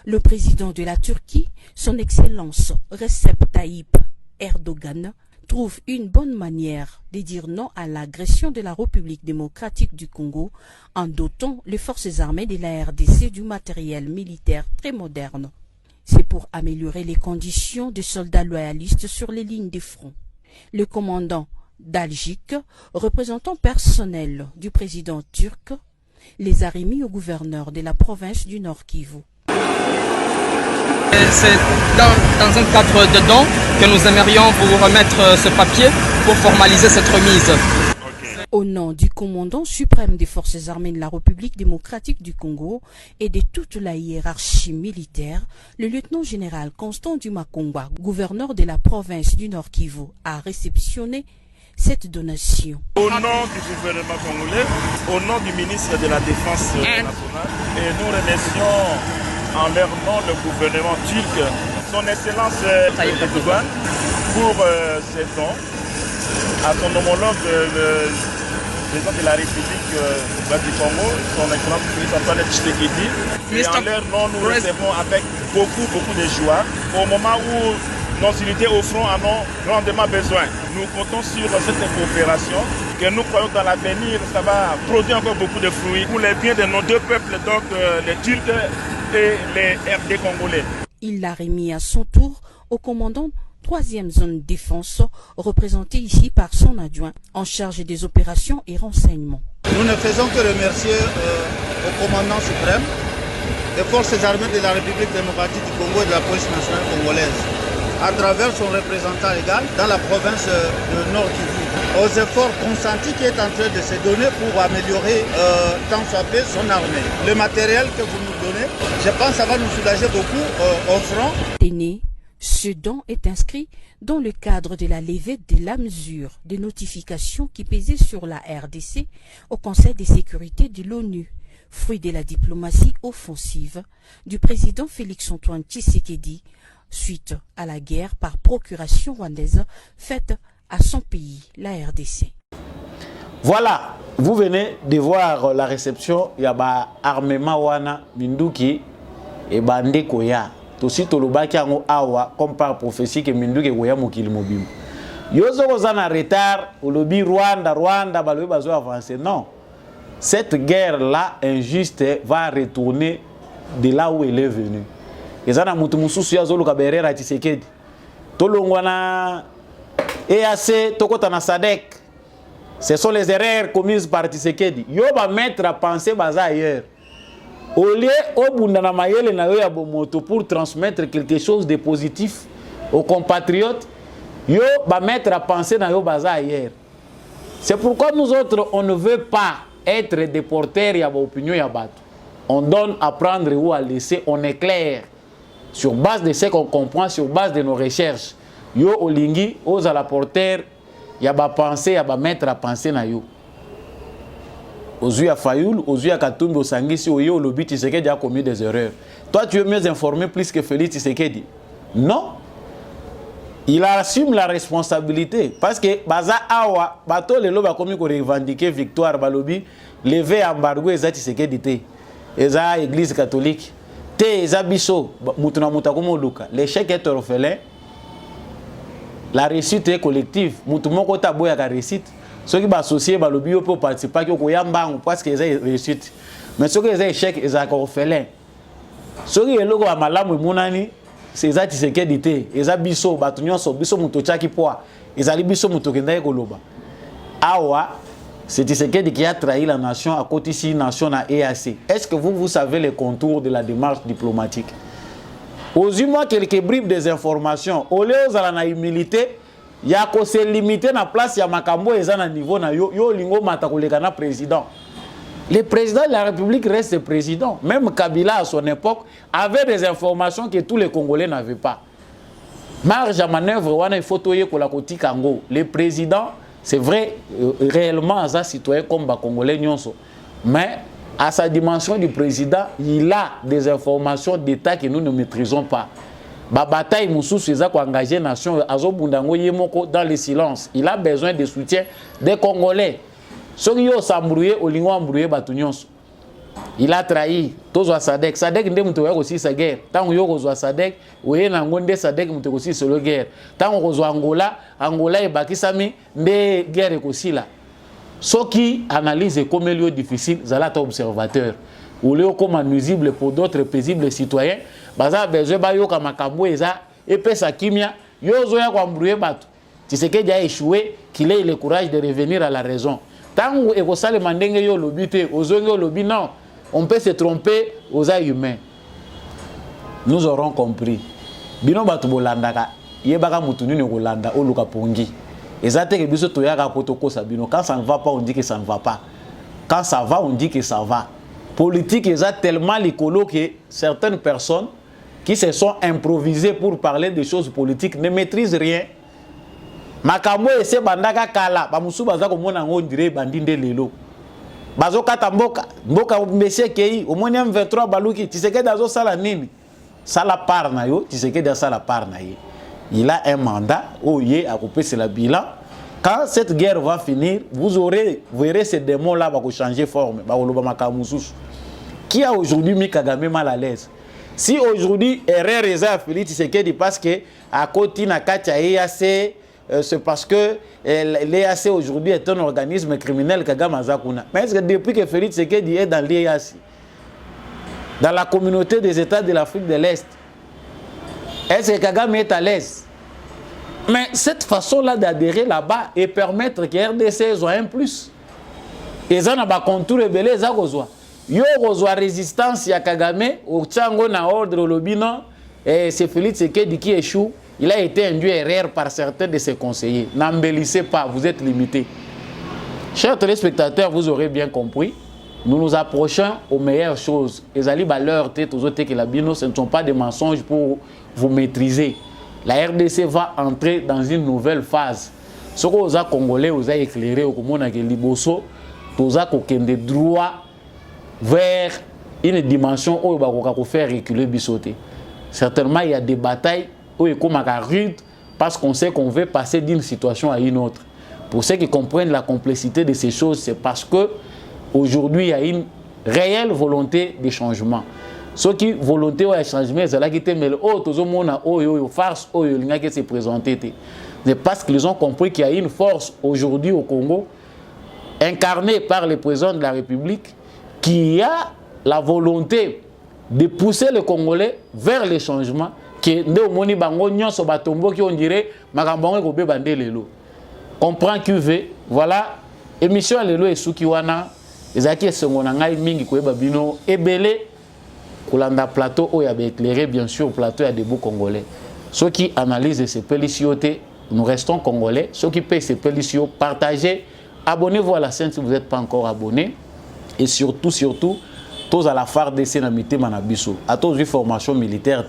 Le président de la Turquie, son Excellence Recep Tayyip Erdogan, trouve une bonne manière de dire non à l'agression de la République démocratique du Congo en dotant les forces armées de la RDC du matériel militaire très moderne. C'est pour améliorer les conditions des soldats loyalistes sur les lignes de front. Le commandant d'Algique, représentant personnel du président turc, les a remis au gouverneur de la province du Nord Kivu.
C'est dans un cadre dedans que nous aimerions vous remettre ce papier pour formaliser cette remise.
Au nom du commandant suprême des forces armées de la République démocratique du Congo et de toute la hiérarchie militaire, le lieutenant-général Constant Dumakongwa, gouverneur de la province du Nord Kivu, a réceptionné cette donation.
Au nom du gouvernement congolais, au nom du ministre de la Défense nationale, et nous remercions en leur nom le gouvernement turc, son Excellence Erdogan, pour ces dons à son homologue le président de la République du Congo, son Excellence Félix Antoine Tshisekedi. Et en leur nom, nous recevons avec beaucoup de joie au moment où nos unités au front en ont grandement besoin. Nous comptons sur cette coopération que nous croyons dans l'avenir, ça va produire encore beaucoup de fruits pour les biens de nos deux peuples, donc les Turcs et les RD congolais.
Il l'a remis à son tour au commandant 3e zone défense, représenté ici par son adjoint en charge des opérations et renseignements.
Nous ne faisons que remercier au commandant suprême des forces armées de la République démocratique du Congo et de la police nationale congolaise, à travers son représentant légal dans la province de Nord Kivu, aux efforts consentis qui est en train de se donner pour améliorer tant soit peu son armée. Le matériel que vous nous donnez, je pense que ça va nous soulager beaucoup au front.
Ce don est inscrit dans le cadre de la levée de la mesure de notification qui pesait sur la RDC au Conseil de sécurité de l'ONU, fruit de la diplomatie offensive du président Félix-Antoine Tshisekedi suite à la guerre par procuration rwandaise faite à son pays, la RDC.
Voilà, vous venez de voir la réception, il y a armement wana Minduki et Bande Koya. Aussi tolobaki yango awa comme par prophétie que Minduki Koya mokili mobimba. Yozo kozana retard, olobi Rwanda balobi bazo avancer. Non. Cette guerre là injuste va retourner de là où elle est venue. Ezana mutu mususu ya zolo kaberera Tshisekedi. Tolongwana EAC tokota Sadek. Ce sont les erreurs commises par Tshisekedi. Yo va mettre à penser baza ailleurs. Au lieu au bundana mayele na yo ya bomoto pour transmettre quelque chose de positif aux compatriotes, yo va mettre à penser na yo baza ailleurs. C'est pourquoi nous autres on ne veut pas être des porteurs ya opinion ya bato. On donne à prendre ou à laisser, on éclaire sur base de ce qu'on comprend, sur base de nos recherches. Yo olingi aux à la porteur ya ba penser ya ba mettre à penser na yo. Ozu ya Fayoul, Ozu ya Katumbi Osangisi, Oyo Olobi Tshisekedi a commis des erreurs. Toi tu es mieux informé plus que Félix Tshisekedi. Non. Il assume la responsabilité parce que baza awa bato lelo ba komi ko revendiquer victoire balobi lever embargo eza Tshisekedi te. Eza église catholique. Te eza biso mutu na muta komo luka. L'échec est orphelin. La réussite est collective. Mutu moko ta boya ka réussite. Ceux qui sont associés à l'objet pour participer, qui ont parce qu'ils ont réussite. Mais ceux qui ont échec, ils ont orphelin. Ceux qui ont malamu munani, c'est ça qui se qualité. Ils ont biso, batunyon so, biso muto chaki poa. Ils ont biso muto kenda ekoloba. Awa, c'est Tshisekedi qui a trahi la nation à côté de la nation à EAC. Est-ce que vous savez les contours de la démarche diplomatique? Aux humains, quelques bribes des informations. Au lieu de la humilité, il y a qu'on se limiter na place ya makambo eza na niveau na yo lingo mata koleka na président. Le président de la République reste président. Même Kabila à son époque avait des informations que tous les Congolais n'avaient pas. Marge à manœuvre wana il faut toyer ko la koti Kango. Le président c'est vrai réellement un citoyen comme ba Congolais nyonso. Mais à sa dimension du président, il a des informations d'état que nous ne maîtrisons pas. Ba bataille Moussous ko engagé nation azobundango yemoko dans le silence. Il a besoin de soutien des Congolais. Ceux qui ont s'embrouillé au lingo embrouillé batunyonso. Il a trahi tozwa Sadek. Sadek ndé muto ya aussi sa guerre. Tant yo kozwa Sadek, oye na ngonde Sadek muto aussi solo guerre. Tant kozwa Angola ebakisami ndé guerre ekosila. Ceux qui analysent comme lieu difficile, zalata observateur. Ou lieu comme nuisible pour d'autres paisibles citoyens. Baza besoin ba yo ka makambo eza epesa kimia yo zoya kwa mbrouiller bato. Tshisekedi a échoué, qu'il ait le courage de revenir à la raison. Tant que ça le mandenge yo lobité, ozongo lobi non, on peut se tromper aux êtres humains. Nous aurons compris. Bino bato bolandaka, yebaka mutuni ne kolanda oluka pongi. Ezate ke biso toyaka potoko sabino. Quand ça ne va pas, on dit que ça ne va pas. Quand ça va, on dit que ça va. Politique est tellement l'écolo que certaines personnes qui se sont improvisées pour parler des choses politiques ne maîtrisent rien. Makambo ese bandaka kala, bamusu bazako mona ngo dire bandinde lelo. Bazo kata mboka monsieur kei, au moins M23 baluki, Tshisekedi azo sala nini? Sala par na yo, Tshisekedi a sala par na ye. Il a un mandat, oye a coupé c'est la bilan. Quand cette guerre va finir, vous verrez ces démons-là va changer forme. Qui a aujourd'hui mis Kagame mal à l'aise? Si aujourd'hui, erreur est à Félix Tshisekedi parce que à côté na Katia EAC, c'est parce que l'EAC aujourd'hui est un organisme criminel Kagame Azakuna. Mais est-ce que depuis que Félix Tshisekedi est dans l'EAC, dans la communauté des États de l'Afrique de l'Est, est-ce que Kagame est à l'aise? Mais cette façon-là d'adhérer là-bas et permettre que RDC soit un plus. Et ça n'a pas contour rebelle, ça reçoit. Yo reçoit résistance à Kagame, au Tchango na ordre lobino, et c'est Félix Tshisekedi qui échoue. Il a été induit erreur par certains de ses conseillers. N'embellissez pas, vous êtes limités. Chers téléspectateurs, vous aurez bien compris. Nous nous approchons aux meilleures choses. Et Zali Baleur, tête aux autres que la bino, ce ne sont pas des mensonges pour vous maîtriser. La RDC va entrer dans une nouvelle phase. Ce que vous avez Congolais, vous avez éclairé au Comona que Liboso, vous avez des droits vers une dimension où vous avez faire reculer Bissoté. Certainement, il y a des batailles où il y a rude parce qu'on sait qu'on veut passer d'une situation à une autre. Pour ceux qui comprennent la complexité de ces choses, c'est parce que aujourd'hui il y a une réelle volonté de changement. Ceux qui volonté de changement, c'est là qui étaient mais tout le monde a farce qui s'est présenté. C'est parce qu'ils ont compris qu'il y a une force aujourd'hui au Congo incarnée par le président de la République qui a la volonté de pousser les Congolais vers les changements que nous moni bango nyonso batombo qui on dirait makambango ko be bandé lelo. comprend QV. Voilà, émission Alelo et Sukiwana, les acquis sont en angai mingi koeba bino ebele kolanda plateau où il y a éclairé bien sûr plateau il y a des beaux Congolais. Ceux qui analysent ces péliciotés, nous restons Congolais. Ceux qui payent ces péliciotés, partagez, abonnez-vous à la chaîne si vous n'êtes pas encore abonné. Et surtout, tous à la FARDC na mité manabiso. À tous une formation militaire,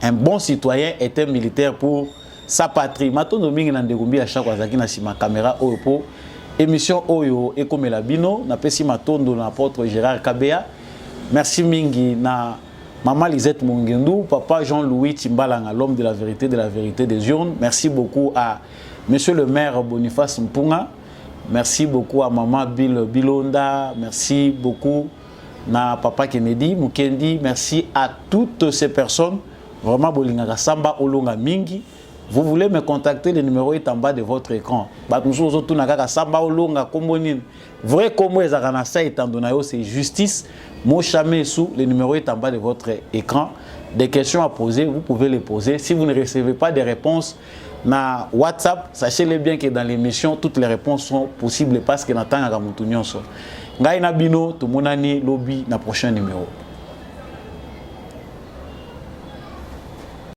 un bon citoyen est un militaire pour sa patrie. Matondo mingi na ndegumbi à chaque fois na sima caméra oyo émission oyo et comme la bino na pesi matondo na apôtre Gérard Kabea. Merci mingi na maman Lisette Mungendu, papa Jean-Louis Timbalanga, l'homme de la vérité des urnes. Merci beaucoup à monsieur le maire Boniface Mpunga. Merci beaucoup à maman Bilonda. Merci beaucoup à papa Kennedy Mukendi. Merci à toutes ces personnes. Vraiment, Bolingaka Samba Olonga Mingi. Vous voulez me contacter, le numéro est en bas de votre écran. Vrai comme c'est justice. Le numéro est en bas de votre écran. Des questions à poser, vous pouvez les poser. Si vous ne recevez pas de réponses na WhatsApp, sachez-le bien que dans l'émission, toutes les réponses sont possibles parce que nous avons un Ngai Nabino, tout le monde lobby dans le prochain numéro.